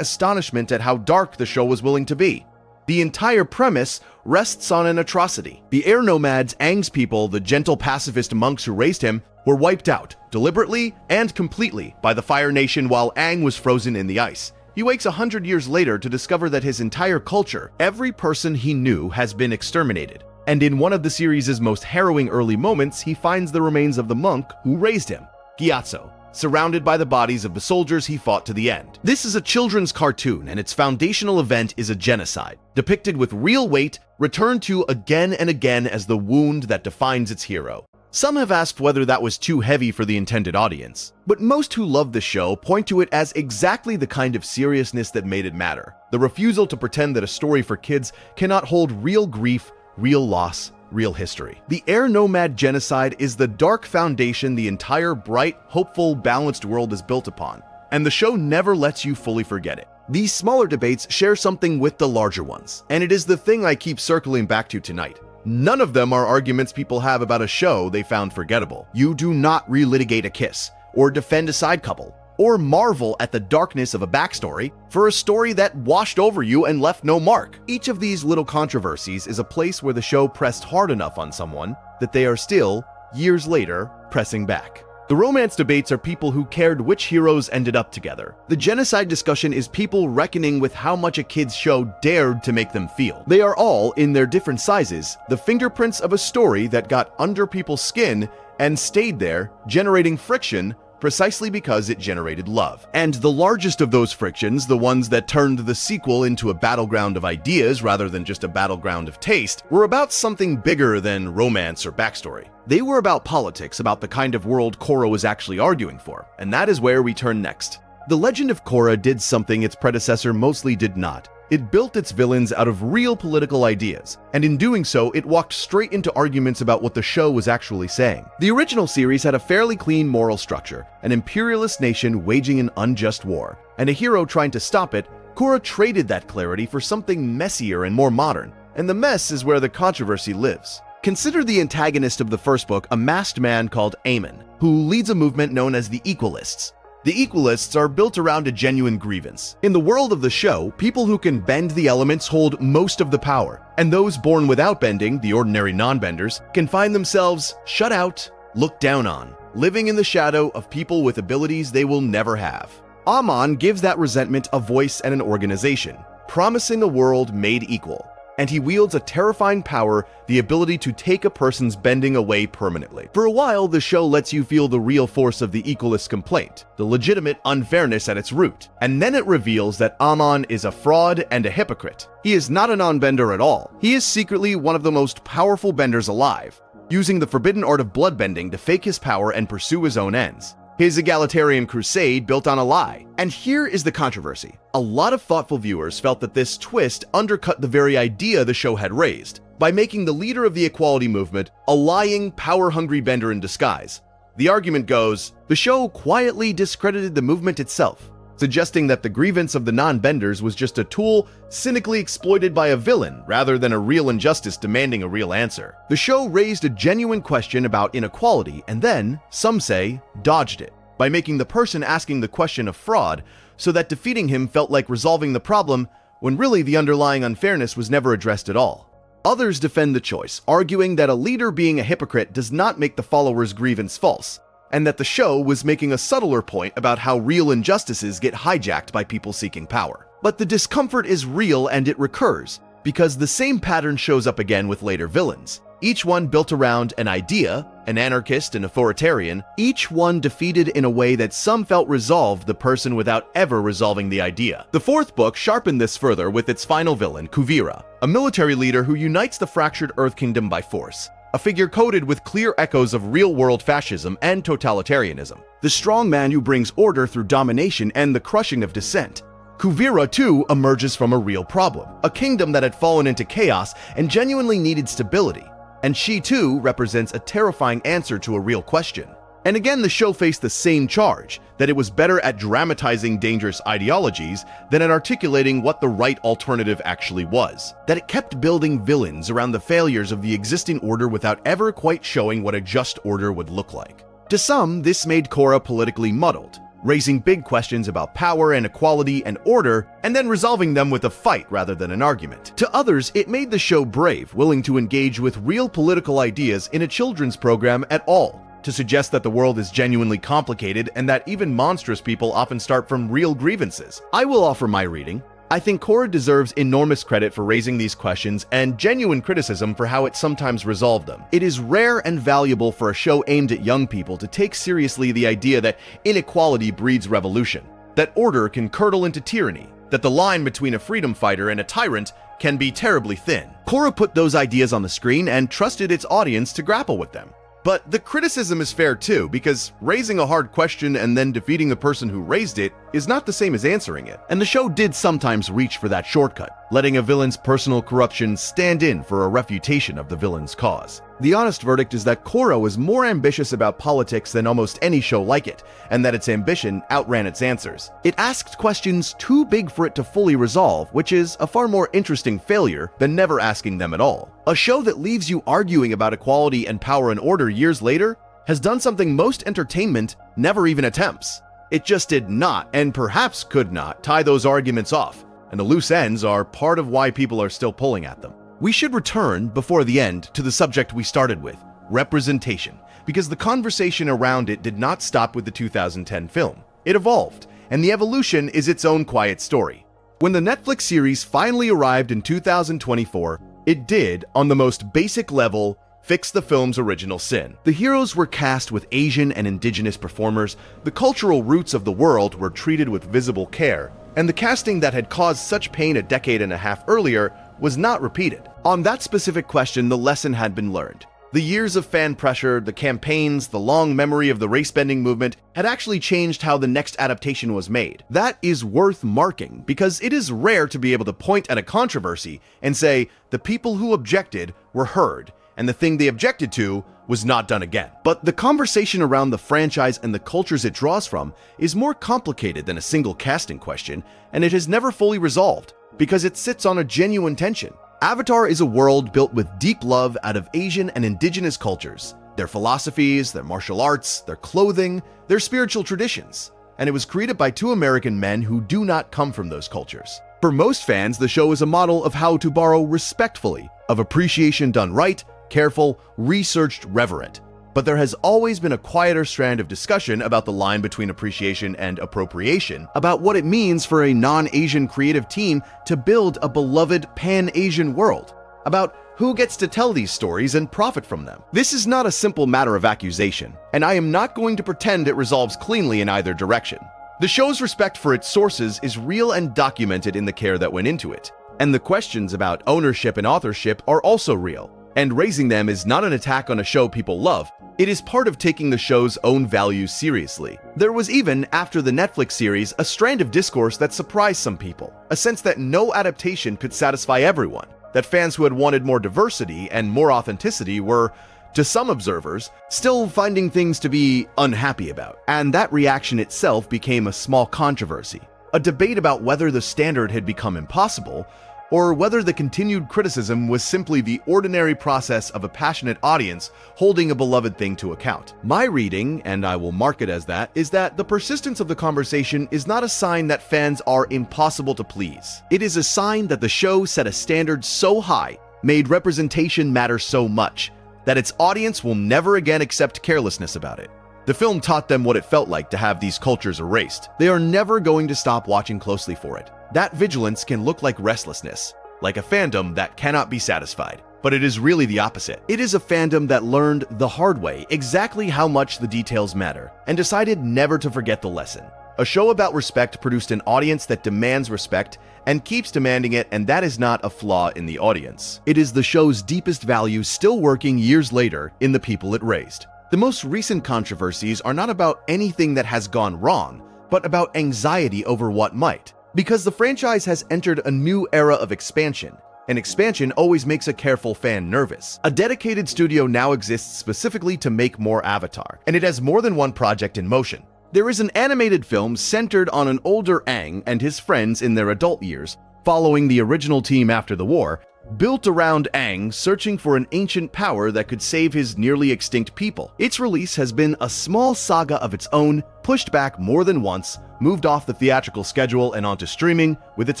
A: astonishment at how dark the show was willing to be. The entire premise rests on an atrocity. The air nomads, Aang's people, the gentle pacifist monks who raised him, were wiped out, deliberately and completely, by the Fire Nation while Aang was frozen in the ice. He wakes 100 years later to discover that his entire culture, every person he knew, has been exterminated. And in one of the series' most harrowing early moments, he finds the remains of the monk who raised him, Gyatso, surrounded by the bodies of the soldiers he fought to the end. This is a children's cartoon, and its foundational event is a genocide, depicted with real weight, returned to again and again as the wound that defines its hero. Some have asked whether that was too heavy for the intended audience, but most who love the show point to it as exactly the kind of seriousness that made it matter. The refusal to pretend that a story for kids cannot hold real grief, real loss, real history. The air nomad genocide is the dark foundation the entire bright, hopeful, balanced world is built upon, and the show never lets you fully forget it. These smaller debates share something with the larger ones, and it is the thing I keep circling back to tonight. None of them are arguments people have about a show they found forgettable. You do not relitigate a kiss, or defend a side couple, or marvel at the darkness of a backstory for a story that washed over you and left no mark. Each of these little controversies is a place where the show pressed hard enough on someone that they are still, years later, pressing back. The romance debates are people who cared which heroes ended up together. The genocide discussion is people reckoning with how much a kid's show dared to make them feel. They are all, in their different sizes, the fingerprints of a story that got under people's skin and stayed there, generating friction precisely because it generated love. And the largest of those frictions, the ones that turned the sequel into a battleground of ideas rather than just a battleground of taste, were about something bigger than romance or backstory. They were about politics, about the kind of world Korra was actually arguing for, and that is where we turn next. The Legend of Korra did something its predecessor mostly did not. It built its villains out of real political ideas, and in doing so, it walked straight into arguments about what the show was actually saying. The original series had a fairly clean moral structure, an imperialist nation waging an unjust war, and a hero trying to stop it. Korra traded that clarity for something messier and more modern, and the mess is where the controversy lives. Consider the antagonist of the first book, a masked man called Aemon, who leads a movement known as the Equalists. The Equalists are built around a genuine grievance. In the world of the show, people who can bend the elements hold most of the power, and those born without bending, the ordinary non-benders, can find themselves shut out, looked down on, living in the shadow of people with abilities they will never have. Amon gives that resentment a voice and an organization, promising a world made equal. And he wields a terrifying power, the ability to take a person's bending away permanently. For a while, the show lets you feel the real force of the Equalist complaint, the legitimate unfairness at its root. And then it reveals that Amon is a fraud and a hypocrite. He is not a non-bender at all. He is secretly one of the most powerful benders alive, using the forbidden art of bloodbending to fake his power and pursue his own ends. His egalitarian crusade built on a lie. And here is the controversy. A lot of thoughtful viewers felt that this twist undercut the very idea the show had raised, by making the leader of the equality movement a lying, power-hungry bender in disguise. The argument goes, the show quietly discredited the movement itself, suggesting that the grievance of the non-benders was just a tool cynically exploited by a villain rather than a real injustice demanding a real answer. The show raised a genuine question about inequality and then, some say, dodged it, by making the person asking the question a fraud, so that defeating him felt like resolving the problem when really the underlying unfairness was never addressed at all. Others defend the choice, arguing that a leader being a hypocrite does not make the followers' grievance false, and that the show was making a subtler point about how real injustices get hijacked by people seeking power. But the discomfort is real and it recurs, because the same pattern shows up again with later villains. each one built around an idea, an anarchist, an authoritarian, each one defeated in a way that some felt resolved the person without ever resolving the idea. The fourth book sharpened this further with its final villain, Kuvira, a military leader who unites the fractured Earth Kingdom by force, a figure coded with clear echoes of real-world fascism and totalitarianism. The strong man who brings order through domination and the crushing of dissent. Kuvira, too, emerges from a real problem, a kingdom that had fallen into chaos and genuinely needed stability. And she, too, represents a terrifying answer to a real question. And again, the show faced the same charge, that it was better at dramatizing dangerous ideologies than at articulating what the right alternative actually was. That it kept building villains around the failures of the existing order without ever quite showing what a just order would look like. To some, this made Korra politically muddled, raising big questions about power and equality and order, and then resolving them with a fight rather than an argument. To others, it made the show brave, willing to engage with real political ideas in a children's program at all, to suggest that the world is genuinely complicated and that even monstrous people often start from real grievances. I will offer my reading. I think Korra deserves enormous credit for raising these questions and genuine criticism for how it sometimes resolved them. It is rare and valuable for a show aimed at young people to take seriously the idea that inequality breeds revolution, that order can curdle into tyranny, that the line between a freedom fighter and a tyrant can be terribly thin. Korra put those ideas on the screen and trusted its audience to grapple with them. But the criticism is fair too, because raising a hard question and then defeating the person who raised it is not the same as answering it. And the show did sometimes reach for that shortcut, letting a villain's personal corruption stand in for a refutation of the villain's cause. The honest verdict is that Korra was more ambitious about politics than almost any show like it, and that its ambition outran its answers. It asked questions too big for it to fully resolve, which is a far more interesting failure than never asking them at all. A show that leaves you arguing about equality and power and order years later has done something most entertainment never even attempts. It just did not, and perhaps could not, tie those arguments off, and the loose ends are part of why people are still pulling at them. We should return, before the end, to the subject we started with, representation, because the conversation around it did not stop with the 2010 film. It evolved, and the evolution is its own quiet story. When the Netflix series finally arrived in 2024, it did, on the most basic level, fix the film's original sin. The heroes were cast with Asian and indigenous performers, the cultural roots of the world were treated with visible care, and the casting that had caused such pain a decade and a half earlier was not repeated. On that specific question, the lesson had been learned. The years of fan pressure, the campaigns, the long memory of the race-bending movement had actually changed how the next adaptation was made. That is worth marking, because it is rare to be able to point at a controversy and say, the people who objected were heard, and the thing they objected to was not done again. But the conversation around the franchise and the cultures it draws from is more complicated than a single casting question, and it has never fully resolved, because it sits on a genuine tension. Avatar is a world built with deep love out of Asian and indigenous cultures, their philosophies, their martial arts, their clothing, their spiritual traditions, and it was created by two American men who do not come from those cultures. For most fans, the show is a model of how to borrow respectfully, of appreciation done right, careful, researched, reverent. But there has always been a quieter strand of discussion about the line between appreciation and appropriation, about what it means for a non-Asian creative team to build a beloved pan-Asian world, about who gets to tell these stories and profit from them. This is not a simple matter of accusation, and I am not going to pretend it resolves cleanly in either direction. The show's respect for its sources is real and documented in the care that went into it, and the questions about ownership and authorship are also real. And raising them is not an attack on a show people love, it is part of taking the show's own values seriously. There was even, after the Netflix series, a strand of discourse that surprised some people, a sense that no adaptation could satisfy everyone, that fans who had wanted more diversity and more authenticity were, to some observers, still finding things to be unhappy about. And that reaction itself became a small controversy, a debate about whether the standard had become impossible, or whether the continued criticism was simply the ordinary process of a passionate audience holding a beloved thing to account. My reading, and I will mark it as that, is that the persistence of the conversation is not a sign that fans are impossible to please. It is a sign that the show set a standard so high, made representation matter so much, that its audience will never again accept carelessness about it. The film taught them what it felt like to have these cultures erased. They are never going to stop watching closely for it. That vigilance can look like restlessness, like a fandom that cannot be satisfied. but it is really the opposite. It is a fandom that learned the hard way exactly how much the details matter, and decided never to forget the lesson. A show about respect produced an audience that demands respect and keeps demanding it, and that is not a flaw in the audience. It is the show's deepest value still working years later in the people it raised. The most recent controversies are not about anything that has gone wrong, but about anxiety over what might. Because the franchise has entered a new era of expansion, and expansion always makes a careful fan nervous. A dedicated studio now exists specifically to make more Avatar, and it has more than one project in motion. There is an animated film centered on an older Aang and his friends in their adult years, following the original team after the war, built around Aang searching for an ancient power that could save his nearly extinct people. Its release has been a small saga of its own, pushed back more than once, moved off the theatrical schedule and onto streaming, with its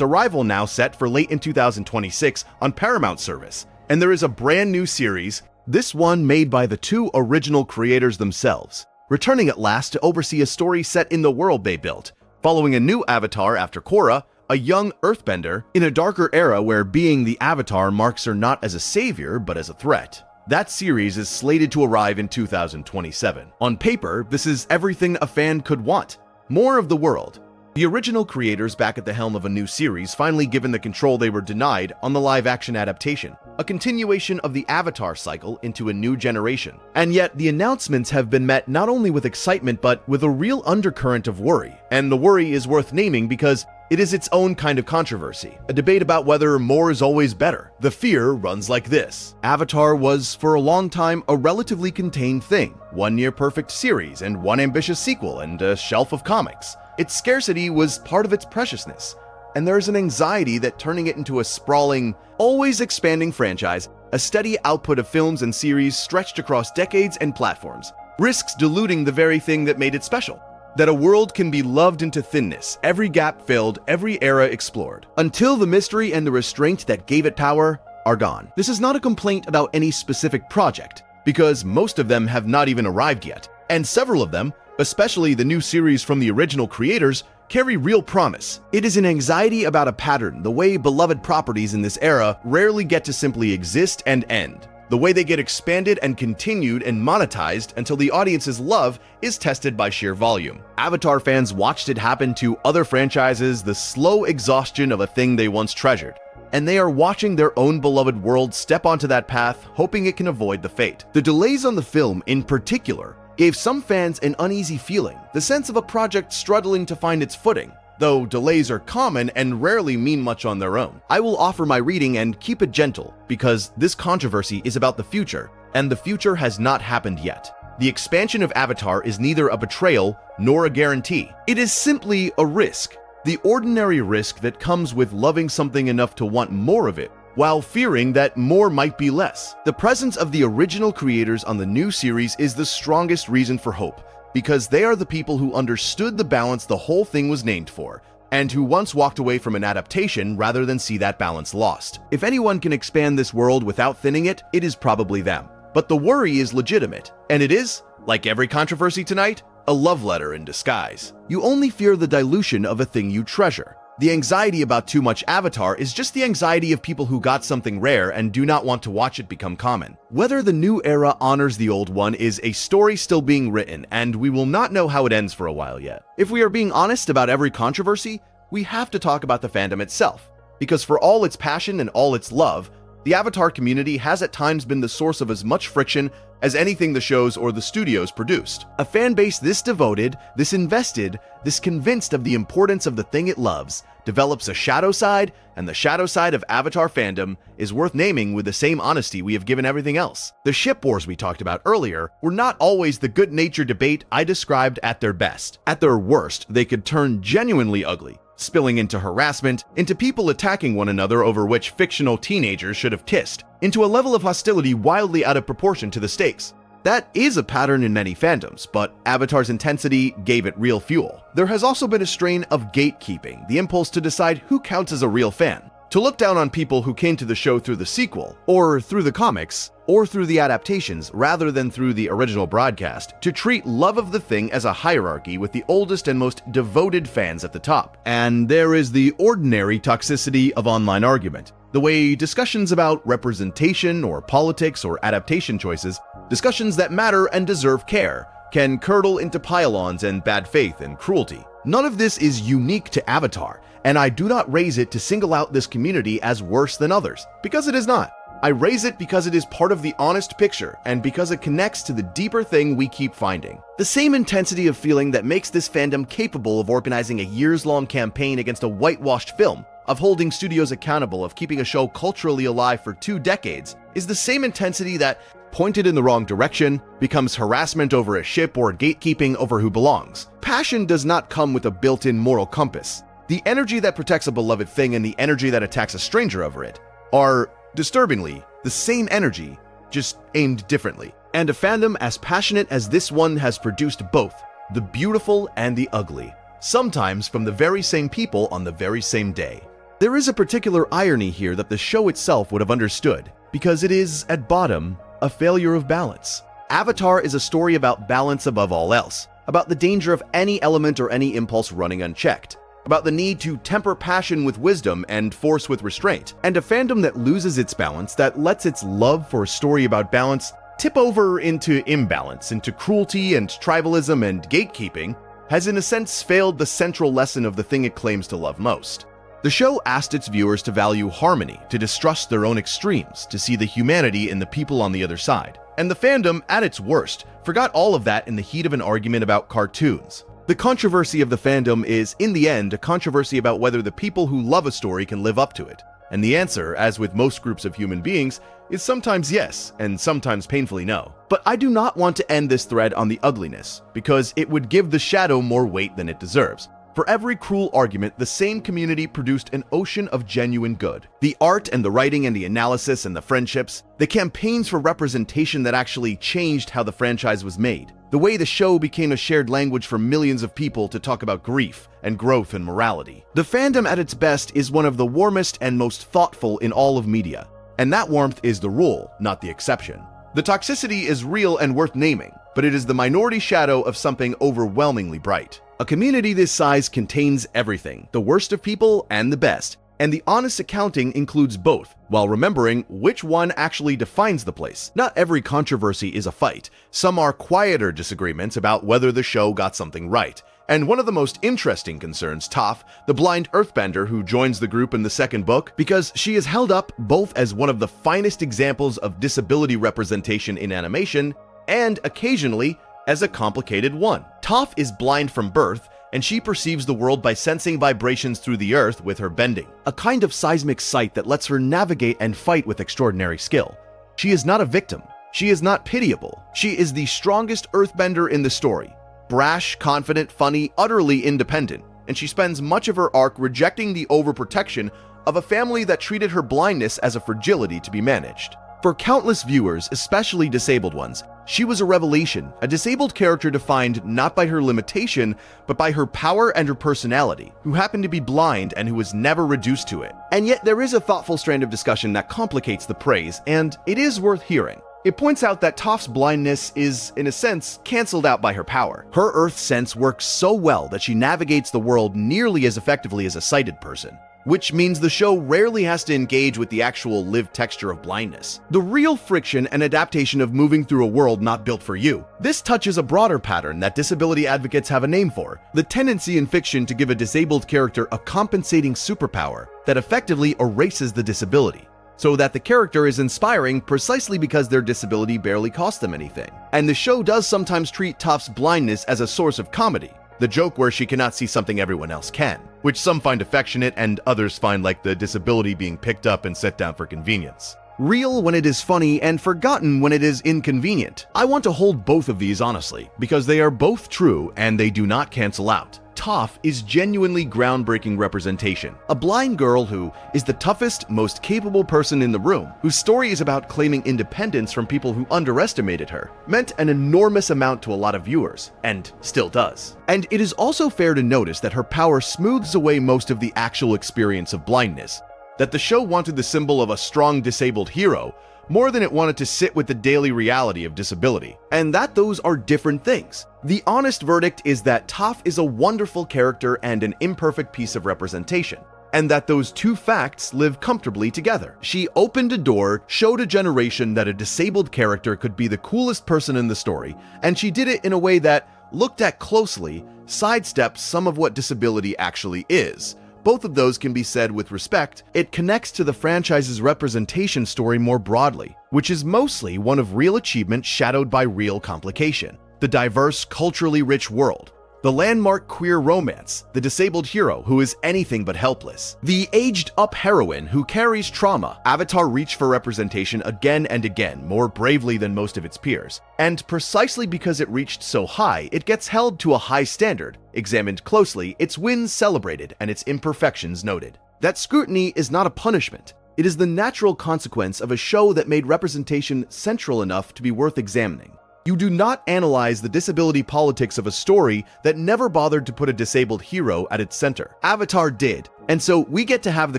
A: arrival now set for late in 2026 on Paramount service. And there is a brand new series, this one made by the two original creators themselves, returning at last to oversee a story set in the world they built, following a new Avatar after Korra, a young Earthbender, in a darker era where being the Avatar marks her not as a savior but as a threat. That series is slated to arrive in 2027. On paper, this is everything a fan could want. More of the world. The original creators back at the helm of a new series finally given the control they were denied on the live-action adaptation, a continuation of the Avatar cycle into a new generation. And yet, the announcements have been met not only with excitement but with a real undercurrent of worry. And the worry is worth naming because it is its own kind of controversy, a debate about whether more is always better. The fear runs like this. Avatar was, for a long time, a relatively contained thing, one near-perfect series and one ambitious sequel and a shelf of comics. Its scarcity was part of its preciousness, and there is an anxiety that turning it into a sprawling, always expanding franchise, a steady output of films and series stretched across decades and platforms, risks diluting the very thing that made it special. That a world can be loved into thinness, every gap filled, every era explored, until the mystery and the restraint that gave it power are gone. This is not a complaint about any specific project, because most of them have not even arrived yet, and several of them, especially the new series from the original creators, carry real promise. It is an anxiety about a pattern, the way beloved properties in this era rarely get to simply exist and end. The way they get expanded and continued and monetized until the audience's love is tested by sheer volume. Avatar fans watched it happen to other franchises, the slow exhaustion of a thing they once treasured. And they are watching their own beloved world step onto that path, hoping it can avoid the fate. The delays on the film, in particular, gave some fans an uneasy feeling, the sense of a project struggling to find its footing. Though delays are common and rarely mean much on their own. I will offer my reading and keep it gentle, because this controversy is about the future, and the future has not happened yet. The expansion of Avatar is neither a betrayal nor a guarantee. It is simply a risk, the ordinary risk that comes with loving something enough to want more of it, while fearing that more might be less. The presence of the original creators on the new series is the strongest reason for hope, because they are the people who understood the balance the whole thing was named for, and who once walked away from an adaptation rather than see that balance lost. If anyone can expand this world without thinning it, it is probably them. But the worry is legitimate, and it is, like every controversy tonight, a love letter in disguise. You only fear the dilution of a thing you treasure. The anxiety about too much Avatar is just the anxiety of people who got something rare and do not want to watch it become common. Whether the new era honors the old one is a story still being written, and we will not know how it ends for a while yet. If we are being honest about every controversy, we have to talk about the fandom itself, because for all its passion and all its love, the Avatar community has at times been the source of as much friction as anything the shows or the studios produced. A fan base this devoted, this invested, this convinced of the importance of the thing it loves, develops a shadow side, and the shadow side of Avatar fandom is worth naming with the same honesty we have given everything else. The ship wars we talked about earlier were not always the good-natured debate I described at their best. At their worst, they could turn genuinely ugly, spilling into harassment, into people attacking one another over which fictional teenagers should have kissed, into a level of hostility wildly out of proportion to the stakes. That is a pattern in many fandoms, but Avatar's intensity gave it real fuel. There has also been a strain of gatekeeping, the impulse to decide who counts as a real fan, to look down on people who came to the show through the sequel, or through the comics, or through the adaptations rather than through the original broadcast, to treat love of the thing as a hierarchy with the oldest and most devoted fans at the top. And there is the ordinary toxicity of online argument. The way discussions about representation or politics or adaptation choices, discussions that matter and deserve care, can curdle into pile-ons and bad faith and cruelty. None of this is unique to Avatar, and I do not raise it to single out this community as worse than others, because it is not. I raise it because it is part of the honest picture and because it connects to the deeper thing we keep finding. The same intensity of feeling that makes this fandom capable of organizing a years-long campaign against a whitewashed film, of holding studios accountable, of keeping a show culturally alive for 2 decades, is the same intensity that, pointed in the wrong direction, becomes harassment over a ship or gatekeeping over who belongs. Passion does not come with a built-in moral compass. The energy that protects a beloved thing and the energy that attacks a stranger over it are, disturbingly, the same energy, just aimed differently. And a fandom as passionate as this one has produced both the beautiful and the ugly, sometimes from the very same people on the very same day. There is a particular irony here that the show itself would have understood, because it is, at bottom, a failure of balance. Avatar is a story about balance above all else, about the danger of any element or any impulse running unchecked, about the need to temper passion with wisdom and force with restraint, and a fandom that loses its balance, that lets its love for a story about balance tip over into imbalance, into cruelty and tribalism and gatekeeping, has in a sense failed the central lesson of the thing it claims to love most. The show asked its viewers to value harmony, to distrust their own extremes, to see the humanity in the people on the other side. And the fandom, at its worst, forgot all of that in the heat of an argument about cartoons. The controversy of the fandom is, in the end, a controversy about whether the people who love a story can live up to it. And the answer, as with most groups of human beings, is sometimes yes, and sometimes painfully no. But I do not want to end this thread on the ugliness, because it would give the shadow more weight than it deserves. For every cruel argument, the same community produced an ocean of genuine good. The art and the writing and the analysis and the friendships, the campaigns for representation that actually changed how the franchise was made. The way the show became a shared language for millions of people to talk about grief and growth and morality. The fandom at its best is one of the warmest and most thoughtful in all of media. And that warmth is the rule, not the exception. The toxicity is real and worth naming, but it is the minority shadow of something overwhelmingly bright. A community this size contains everything, the worst of people and the best, and the honest accounting includes both, while remembering which one actually defines the place. Not every controversy is a fight. Some are quieter disagreements about whether the show got something right. And one of the most interesting concerns Toph, the blind earthbender who joins the group in the second book, because she is held up both as one of the finest examples of disability representation in animation, and occasionally as a complicated one. Toph is blind from birth, and she perceives the world by sensing vibrations through the earth with her bending, a kind of seismic sight that lets her navigate and fight with extraordinary skill. She is not a victim. She is not pitiable. She is the strongest earthbender in the story. Brash, confident, funny, utterly independent, and she spends much of her arc rejecting the overprotection of a family that treated her blindness as a fragility to be managed. For countless viewers, especially disabled ones, she was a revelation, a disabled character defined not by her limitation, but by her power and her personality, who happened to be blind and who was never reduced to it. And yet there is a thoughtful strand of discussion that complicates the praise, and it is worth hearing. It points out that Toph's blindness is, in a sense, cancelled out by her power. Her earth sense works so well that she navigates the world nearly as effectively as a sighted person, which means the show rarely has to engage with the actual lived texture of blindness. The real friction and adaptation of moving through a world not built for you. This touches a broader pattern that disability advocates have a name for, the tendency in fiction to give a disabled character a compensating superpower that effectively erases the disability, so that the character is inspiring precisely because their disability barely cost them anything. And the show does sometimes treat Toph's blindness as a source of comedy, the joke where she cannot see something everyone else can, which some find affectionate and others find like the disability being picked up and set down for convenience. Real when it is funny and forgotten when it is inconvenient. I want to hold both of these honestly, because they are both true and they do not cancel out. Toph is genuinely groundbreaking representation. A blind girl who is the toughest, most capable person in the room, whose story is about claiming independence from people who underestimated her, meant an enormous amount to a lot of viewers, and still does. And it is also fair to notice that her power smooths away most of the actual experience of blindness, that the show wanted the symbol of a strong disabled hero more than it wanted to sit with the daily reality of disability, and that those are different things. The honest verdict is that Toph is a wonderful character and an imperfect piece of representation, and that those two facts live comfortably together. She opened a door, showed a generation that a disabled character could be the coolest person in the story, and she did it in a way that, looked at closely, sidesteps some of what disability actually is. Both of those can be said with respect. It connects to the franchise's representation story more broadly, which is mostly one of real achievement shadowed by real complication. The diverse, culturally rich world. The landmark queer romance, the disabled hero who is anything but helpless. The aged-up heroine who carries trauma. Avatar reached for representation again and again, more bravely than most of its peers. And precisely because it reached so high, it gets held to a high standard. Examined closely, its wins celebrated and its imperfections noted. That scrutiny is not a punishment. It is the natural consequence of a show that made representation central enough to be worth examining. You do not analyze the disability politics of a story that never bothered to put a disabled hero at its center. Avatar did, and so we get to have the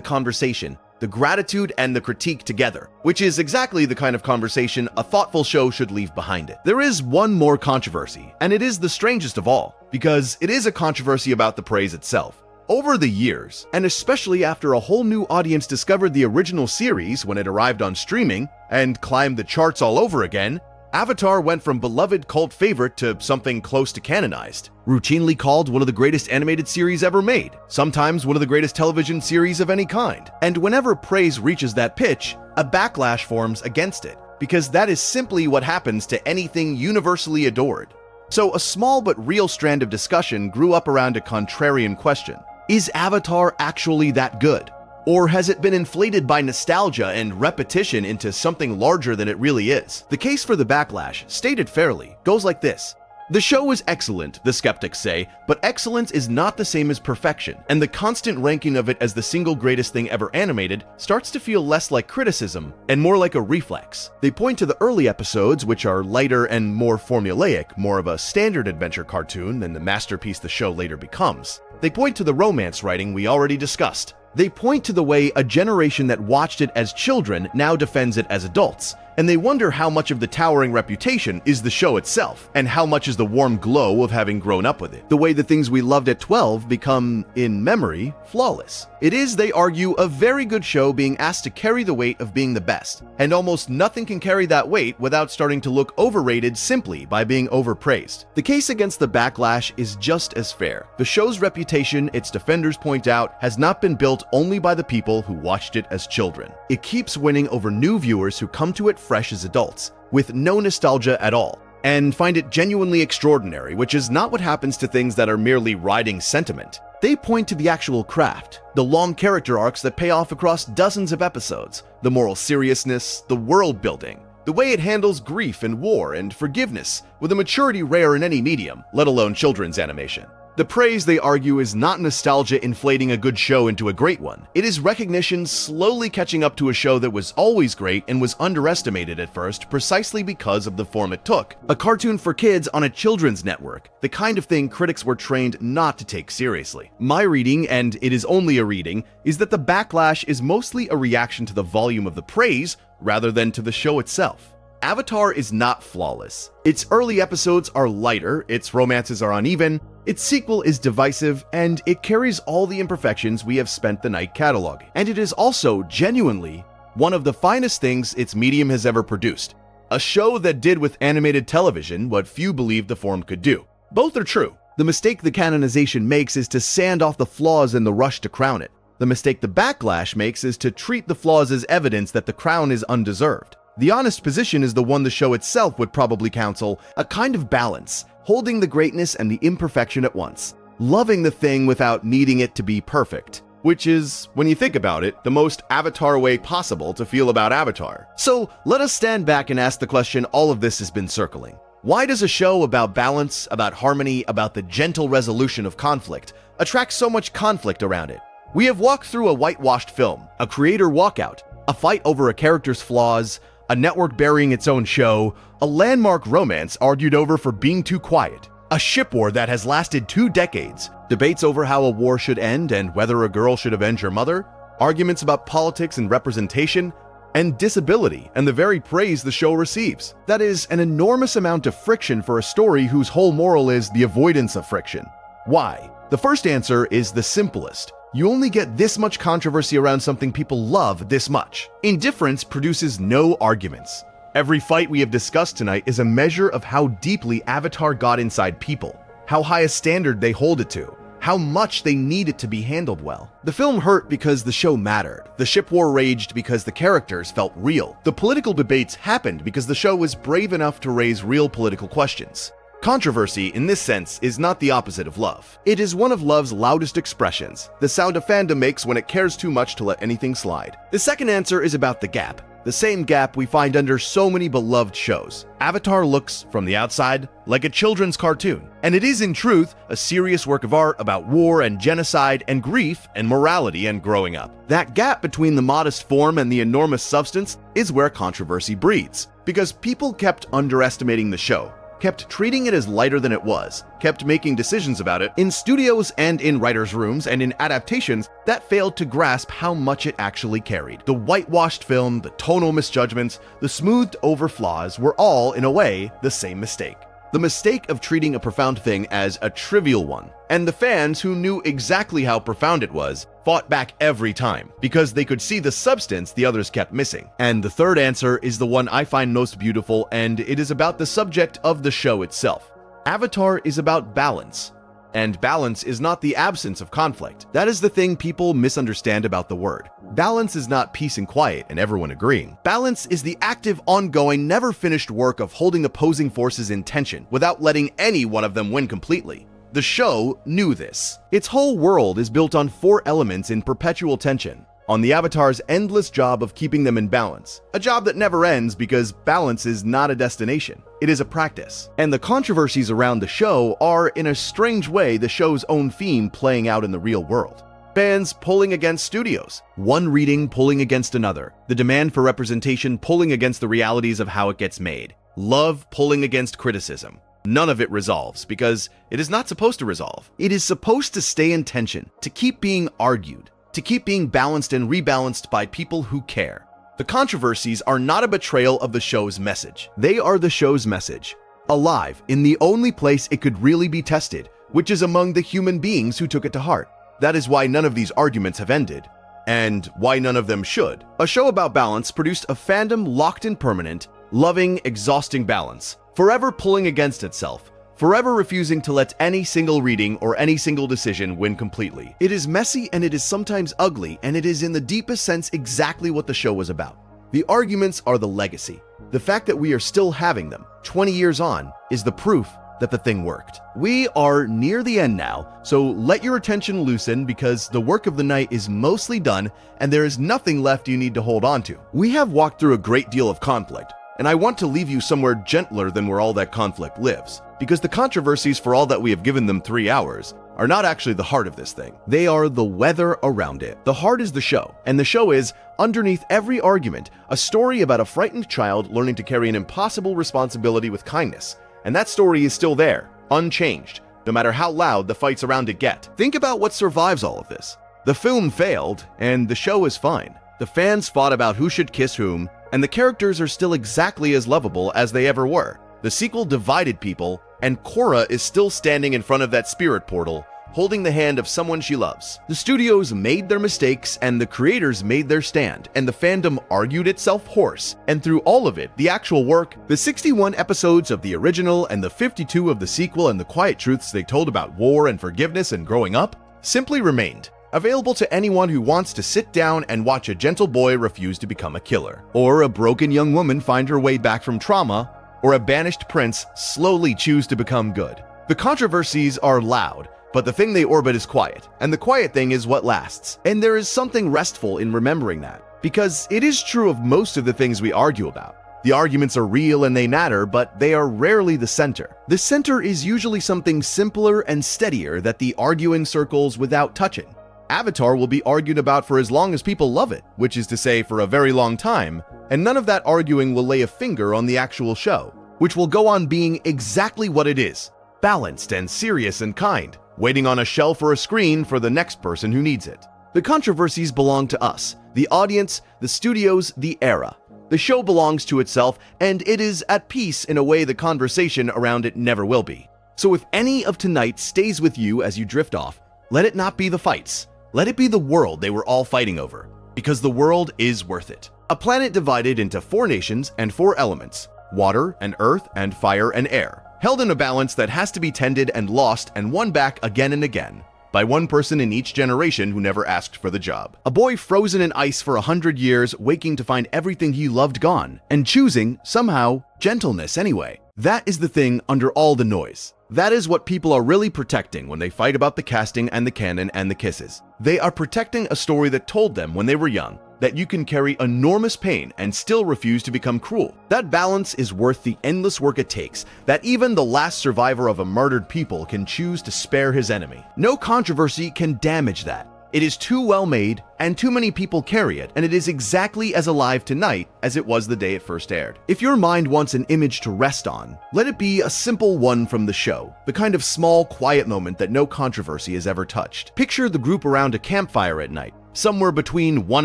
A: conversation, the gratitude and the critique together, which is exactly the kind of conversation a thoughtful show should leave behind it. There is one more controversy, and it is the strangest of all, because it is a controversy about the praise itself. Over the years, and especially after a whole new audience discovered the original series when it arrived on streaming and climbed the charts all over again, Avatar went from beloved cult favorite to something close to canonized. Routinely called one of the greatest animated series ever made, sometimes one of the greatest television series of any kind. And whenever praise reaches that pitch, a backlash forms against it, because that is simply what happens to anything universally adored. So a small but real strand of discussion grew up around a contrarian question. Is Avatar actually that good? Or has it been inflated by nostalgia and repetition into something larger than it really is? The case for the backlash, stated fairly, goes like this. The show is excellent, the skeptics say, but excellence is not the same as perfection, and the constant ranking of it as the single greatest thing ever animated starts to feel less like criticism and more like a reflex. They point to the early episodes, which are lighter and more formulaic, more of a standard adventure cartoon than the masterpiece the show later becomes. They point to the romance writing we already discussed. They point to the way a generation that watched it as children now defends it as adults, and they wonder how much of the towering reputation is the show itself, and how much is the warm glow of having grown up with it. The way the things we loved at 12 become, in memory, flawless. It is, they argue, a very good show being asked to carry the weight of being the best, and almost nothing can carry that weight without starting to look overrated simply by being overpraised. The case against the backlash is just as fair. The show's reputation, its defenders point out, has not been built only by the people who watched it as children. It keeps winning over new viewers who come to it fresh as adults, with no nostalgia at all, and find it genuinely extraordinary, which is not what happens to things that are merely riding sentiment. They point to the actual craft, the long character arcs that pay off across dozens of episodes, the moral seriousness, the world building, the way it handles grief and war and forgiveness with a maturity rare in any medium, let alone children's animation. The praise, they argue, is not nostalgia inflating a good show into a great one. It is recognition slowly catching up to a show that was always great and was underestimated at first precisely because of the form it took. A cartoon for kids on a children's network, the kind of thing critics were trained not to take seriously. My reading, and it is only a reading, is that the backlash is mostly a reaction to the volume of the praise rather than to the show itself. Avatar is not flawless. Its early episodes are lighter, its romances are uneven, its sequel is divisive, and it carries all the imperfections we have spent the night cataloging. And it is also, genuinely, one of the finest things its medium has ever produced. A show that did with animated television what few believed the form could do. Both are true. The mistake the canonization makes is to sand off the flaws in the rush to crown it. The mistake the backlash makes is to treat the flaws as evidence that the crown is undeserved. The honest position is the one the show itself would probably counsel, a kind of balance, holding the greatness and the imperfection at once, loving the thing without needing it to be perfect, which is, when you think about it, the most Avatar way possible to feel about Avatar. So let us stand back and ask the question all of this has been circling. Why does a show about balance, about harmony, about the gentle resolution of conflict, attract so much conflict around it? We have walked through a whitewashed film, a creator walkout, a fight over a character's flaws, a network burying its own show, a landmark romance argued over for being too quiet, a ship war that has lasted 2 decades, debates over how a war should end and whether a girl should avenge her mother, arguments about politics and representation, and disability and the very praise the show receives. That is an enormous amount of friction for a story whose whole moral is the avoidance of friction. Why? The first answer is the simplest. You only get this much controversy around something people love this much. Indifference produces no arguments. Every fight we have discussed tonight is a measure of how deeply Avatar got inside people, how high a standard they hold it to, how much they need it to be handled well. The film hurt because the show mattered. The ship war raged because the characters felt real. The political debates happened because the show was brave enough to raise real political questions. Controversy, in this sense, is not the opposite of love. It is one of love's loudest expressions, the sound a fandom makes when it cares too much to let anything slide. The second answer is about the gap. The same gap we find under so many beloved shows. Avatar looks, from the outside, like a children's cartoon. And it is, in truth, a serious work of art about war and genocide and grief and morality and growing up. That gap between the modest form and the enormous substance is where controversy breeds. Because people kept underestimating the show, kept treating it as lighter than it was, kept making decisions about it in studios and in writers' rooms and in adaptations that failed to grasp how much it actually carried. The whitewashed film, the tonal misjudgments, the smoothed over flaws were all, in a way, the same mistake. The mistake of treating a profound thing as a trivial one. And the fans who knew exactly how profound it was fought back every time because they could see the substance the others kept missing. And the third answer is the one I find most beautiful, and it is about the subject of the show itself. Avatar is about balance. And balance is not the absence of conflict. That is the thing people misunderstand about the word. Balance is not peace and quiet and everyone agreeing. Balance is the active, ongoing, never finished work of holding opposing forces in tension without letting any one of them win completely. The show knew this. Its whole world is built on 4 elements in perpetual tension, on the Avatar's endless job of keeping them in balance. A job that never ends because balance is not a destination, it is a practice. And the controversies around the show are, in a strange way, the show's own theme playing out in the real world. Fans pulling against studios, one reading pulling against another, the demand for representation pulling against the realities of how it gets made, love pulling against criticism. None of it resolves because it is not supposed to resolve. It is supposed to stay in tension, to keep being argued, to keep being balanced and rebalanced by people who care. The controversies are not a betrayal of the show's message. They are the show's message, alive in the only place it could really be tested, which is among the human beings who took it to heart. That is why none of these arguments have ended, and why none of them should. A show about balance produced a fandom locked in permanent, loving, exhausting balance, forever pulling against itself, forever refusing to let any single reading or any single decision win completely. It is messy and it is sometimes ugly, and it is in the deepest sense exactly what the show was about. The arguments are the legacy. The fact that we are still having them, 20 years on, is the proof that the thing worked. We are near the end now, so let your attention loosen because the work of the night is mostly done and there is nothing left you need to hold on to. We have walked through a great deal of conflict, and I want to leave you somewhere gentler than where all that conflict lives, because the controversies, for all that we have given them 3 hours, are not actually the heart of this thing. They are the weather around it. The heart is the show, and the show is, underneath every argument, a story about a frightened child learning to carry an impossible responsibility with kindness. And that story is still there, unchanged, no matter how loud the fights around it get. Think about what survives all of this. The film failed, and the show is fine. The fans fought about who should kiss whom, and the characters are still exactly as lovable as they ever were. The sequel divided people, and Korra is still standing in front of that spirit portal, holding the hand of someone she loves. The studios made their mistakes, and the creators made their stand, and the fandom argued itself hoarse. And through all of it, the actual work, the 61 episodes of the original and the 52 of the sequel and the quiet truths they told about war and forgiveness and growing up, simply remained. Available to anyone who wants to sit down and watch a gentle boy refuse to become a killer, or a broken young woman find her way back from trauma, or a banished prince slowly choose to become good. The controversies are loud, but the thing they orbit is quiet, and the quiet thing is what lasts. And there is something restful in remembering that, because it is true of most of the things we argue about. The arguments are real and they matter, but they are rarely the center. The center is usually something simpler and steadier that the arguing circles without touching. Avatar will be argued about for as long as people love it, which is to say for a very long time, and none of that arguing will lay a finger on the actual show, which will go on being exactly what it is, balanced and serious and kind, waiting on a shelf or a screen for the next person who needs it. The controversies belong to us, the audience, the studios, the era. The show belongs to itself, and it is at peace in a way the conversation around it never will be. So if any of tonight stays with you as you drift off, let it not be the fights, Let it be the world they were all fighting over, because the world is worth it. A planet divided into 4 nations and 4 elements: water and earth and fire and air, held in a balance that has to be tended and lost and won back again and again, by one person in each generation who never asked for the job. A boy frozen in ice for 100 years, waking to find everything he loved gone, and choosing, somehow, gentleness anyway. That is the thing under all the noise. That is what people are really protecting when they fight about the casting and the canon and the kisses. They are protecting a story that told them when they were young that you can carry enormous pain and still refuse to become cruel. That balance is worth the endless work it takes, that even the last survivor of a murdered people can choose to spare his enemy. No controversy can damage that. It is too well made, and too many people carry it, and it is exactly as alive tonight as it was the day it first aired. If your mind wants an image to rest on, let it be a simple one from the show, the kind of small, quiet moment that no controversy has ever touched. Picture the group around a campfire at night, somewhere between one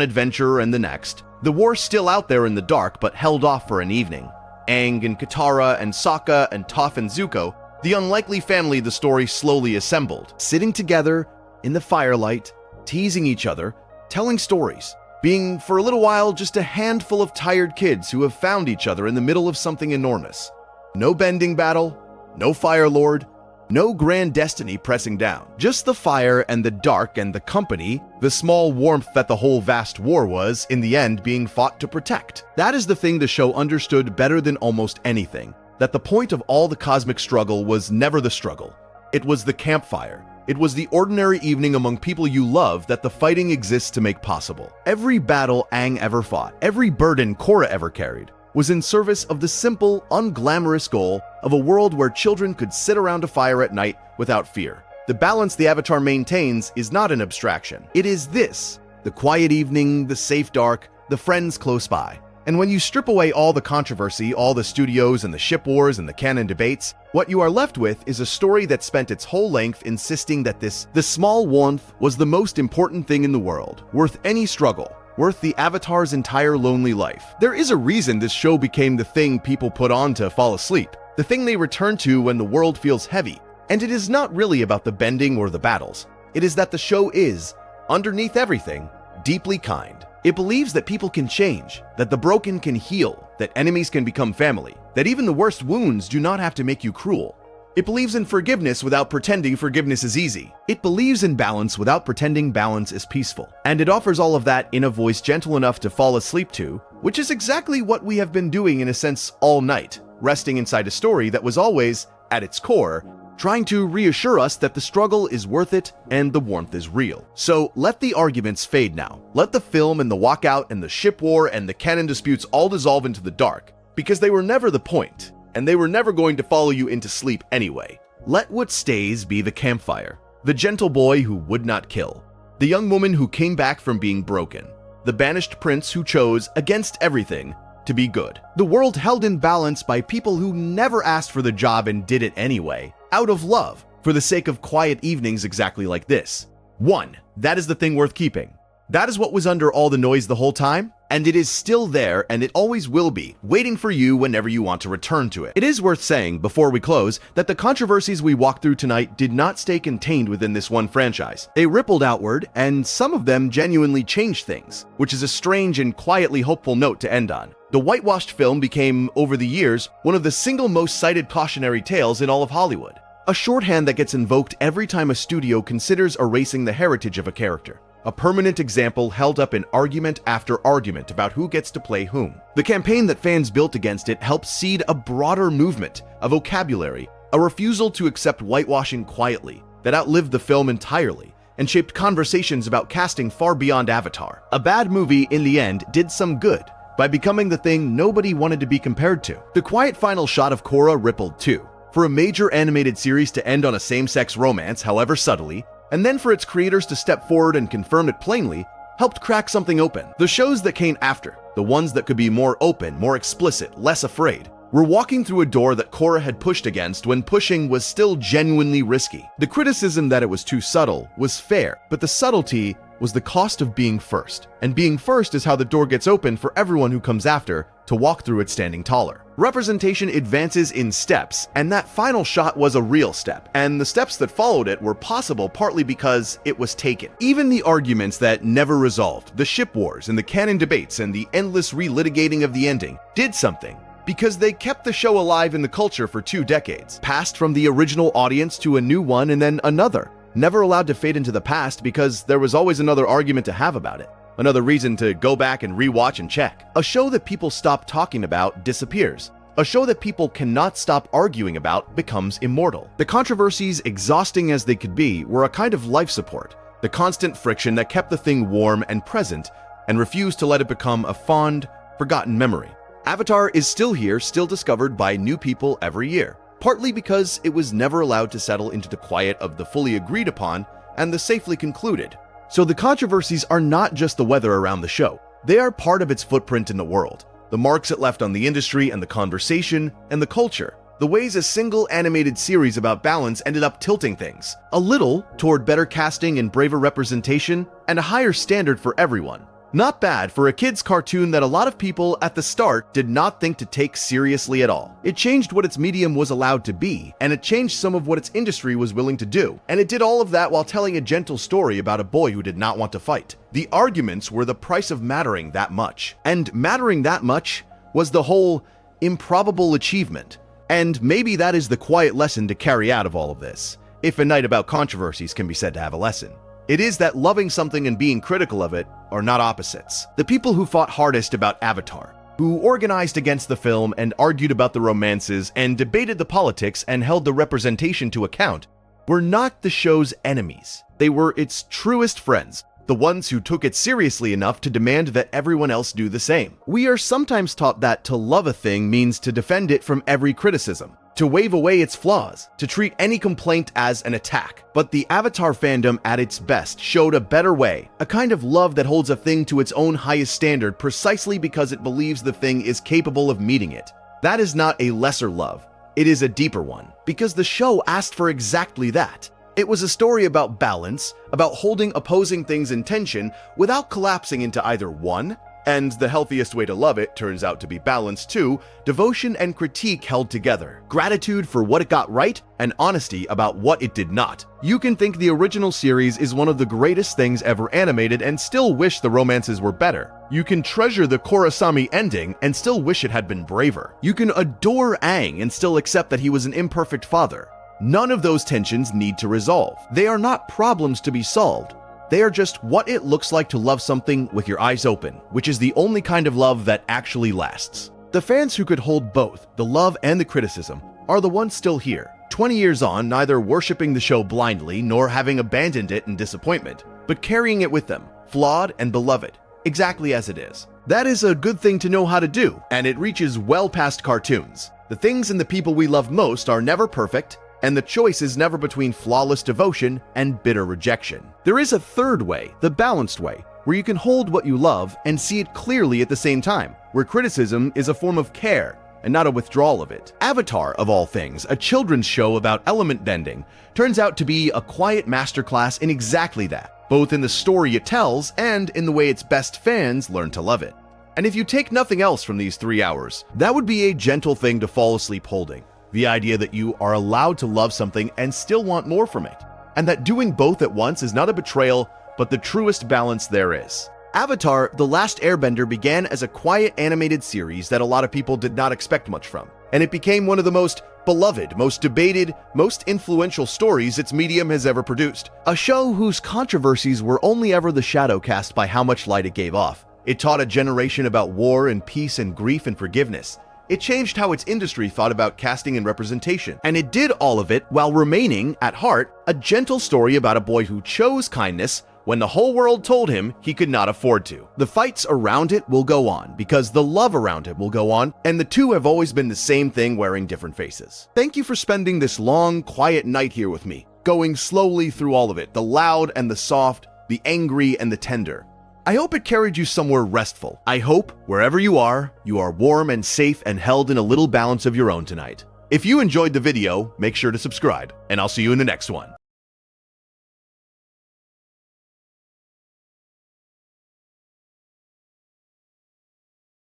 A: adventure and the next. The war still out there in the dark, but held off for an evening. Aang and Katara and Sokka and Toph and Zuko, the unlikely family the story slowly assembled, sitting together in the firelight, teasing each other, telling stories, being for a little while just a handful of tired kids who have found each other in the middle of something enormous. No bending battle, no Fire Lord, no grand destiny pressing down. Just the fire and the dark and the company, the small warmth that the whole vast war was, in the end, being fought to protect. That is the thing the show understood better than almost anything, that the point of all the cosmic struggle was never the struggle. It was the campfire. It was the ordinary evening among people you love that the fighting exists to make possible. Every battle Aang ever fought, every burden Korra ever carried, was in service of the simple, unglamorous goal of a world where children could sit around a fire at night without fear. The balance the Avatar maintains is not an abstraction. It is this: the quiet evening, the safe dark, the friends close by. And when you strip away all the controversy, all the studios and the ship wars and the canon debates, what you are left with is a story that spent its whole length insisting that this small warmth was the most important thing in the world, worth any struggle, worth the Avatar's entire lonely life. There is a reason this show became the thing people put on to fall asleep, the thing they return to when the world feels heavy. And it is not really about the bending or the battles. It is that the show is, underneath everything, deeply kind. It believes that people can change, that the broken can heal, that enemies can become family, that even the worst wounds do not have to make you cruel. It believes in forgiveness without pretending forgiveness is easy. It believes in balance without pretending balance is peaceful. And it offers all of that in a voice gentle enough to fall asleep to, which is exactly what we have been doing in a sense all night, resting inside a story that was always, at its core, trying to reassure us that the struggle is worth it and the warmth is real. So let the arguments fade now. Let the film and the walkout and the ship war and the canon disputes all dissolve into the dark, because they were never the point, and they were never going to follow you into sleep anyway. Let what stays be the campfire, the gentle boy who would not kill, the young woman who came back from being broken, the banished prince who chose, against everything, to be good. The world held in balance by people who never asked for the job and did it anyway, out of love, for the sake of quiet evenings exactly like this. 1. That is the thing worth keeping. That is what was under all the noise the whole time, and it is still there, and it always will be, waiting for you whenever you want to return to it. It is worth saying, before we close, that the controversies we walked through tonight did not stay contained within this one franchise. They rippled outward, and some of them genuinely changed things, which is a strange and quietly hopeful note to end on. The whitewashed film became, over the years, one of the single most cited cautionary tales in all of Hollywood. A shorthand that gets invoked every time a studio considers erasing the heritage of a character. A permanent example held up in argument after argument about who gets to play whom. The campaign that fans built against it helped seed a broader movement, a vocabulary, a refusal to accept whitewashing quietly, that outlived the film entirely, and shaped conversations about casting far beyond Avatar. A bad movie, in the end, did some good, by becoming the thing nobody wanted to be compared to. The quiet final shot of Korra rippled too. For a major animated series to end on a same-sex romance, however subtly, and then for its creators to step forward and confirm it plainly, helped crack something open. The shows that came after, the ones that could be more open, more explicit, less afraid, were walking through a door that Korra had pushed against when pushing was still genuinely risky. The criticism that it was too subtle was fair, but the subtlety was the cost of being first. And being first is how the door gets open for everyone who comes after to walk through it standing taller. Representation advances in steps, and that final shot was a real step, and the steps that followed it were possible partly because it was taken. Even the arguments that never resolved, the ship wars and the canon debates and the endless relitigating of the ending, did something. Because they kept the show alive in the culture for 2 decades, passed from the original audience to a new one and then another, never allowed to fade into the past because there was always another argument to have about it. Another reason to go back and rewatch and check. A show that people stop talking about disappears. A show that people cannot stop arguing about becomes immortal. The controversies, exhausting as they could be, were a kind of life support. The constant friction that kept the thing warm and present and refused to let it become a fond, forgotten memory. Avatar is still here, still discovered by new people every year. Partly because it was never allowed to settle into the quiet of the fully agreed upon and the safely concluded. So the controversies are not just the weather around the show. They are part of its footprint in the world. The marks it left on the industry and the conversation and the culture. The ways a single animated series about balance ended up tilting things. A little toward better casting and braver representation and a higher standard for everyone. Not bad for a kid's cartoon that a lot of people at the start did not think to take seriously at all. It changed what its medium was allowed to be, and it changed some of what its industry was willing to do. And it did all of that while telling a gentle story about a boy who did not want to fight. The arguments were the price of mattering that much. And mattering that much was the whole improbable achievement. And maybe that is the quiet lesson to carry out of all of this, if A Night About Controversies can be said to have a lesson. It is that loving something and being critical of it are not opposites. The people who fought hardest about Avatar, who organized against the film and argued about the romances and debated the politics and held the representation to account, were not the show's enemies. They were its truest friends, the ones who took it seriously enough to demand that everyone else do the same. We are sometimes taught that to love a thing means to defend it from every criticism, to wave away its flaws, to treat any complaint as an attack. But the Avatar fandom at its best showed a better way, a kind of love that holds a thing to its own highest standard precisely because it believes the thing is capable of meeting it. That is not a lesser love, it is a deeper one, because the show asked for exactly that. It was a story about balance, about holding opposing things in tension without collapsing into either one, and the healthiest way to love it turns out to be balance too, devotion and critique held together, gratitude for what it got right, and honesty about what it did not. You can think the original series is one of the greatest things ever animated and still wish the romances were better. You can treasure the Korrasami ending and still wish it had been braver. You can adore Aang and still accept that he was an imperfect father. None of those tensions need to resolve. They are not problems to be solved. They are just what it looks like to love something with your eyes open, which is the only kind of love that actually lasts. The fans who could hold both, the love and the criticism, are the ones still here, 20 years on, neither worshipping the show blindly nor having abandoned it in disappointment, but carrying it with them, flawed and beloved, exactly as it is. That is a good thing to know how to do, and it reaches well past cartoons. The things and the people we love most are never perfect, and the choice is never between flawless devotion and bitter rejection. There is a third way, the balanced way, where you can hold what you love and see it clearly at the same time, where criticism is a form of care and not a withdrawal of it. Avatar, of all things, a children's show about element bending, turns out to be a quiet masterclass in exactly that, both in the story it tells and in the way its best fans learn to love it. And if you take nothing else from these 3 hours, that would be a gentle thing to fall asleep holding. The idea that you are allowed to love something and still want more from it, and that doing both at once is not a betrayal, but the truest balance there is. Avatar: The Last Airbender began as a quiet animated series that a lot of people did not expect much from, and it became one of the most beloved, most debated, most influential stories its medium has ever produced. A show whose controversies were only ever the shadow cast by how much light it gave off. It taught a generation about war and peace and grief and forgiveness. It changed how its industry thought about casting and representation, and it did all of it while remaining, at heart, a gentle story about a boy who chose kindness when the whole world told him he could not afford to. The fights around it will go on, because the love around it will go on, and the two have always been the same thing wearing different faces. Thank you for spending this long, quiet night here with me, going slowly through all of it, the loud and the soft, the angry and the tender. I hope it carried you somewhere restful. I hope, wherever you are warm and safe and held in a little balance of your own tonight. If you enjoyed the video, make sure to subscribe, and I'll see you in the next one.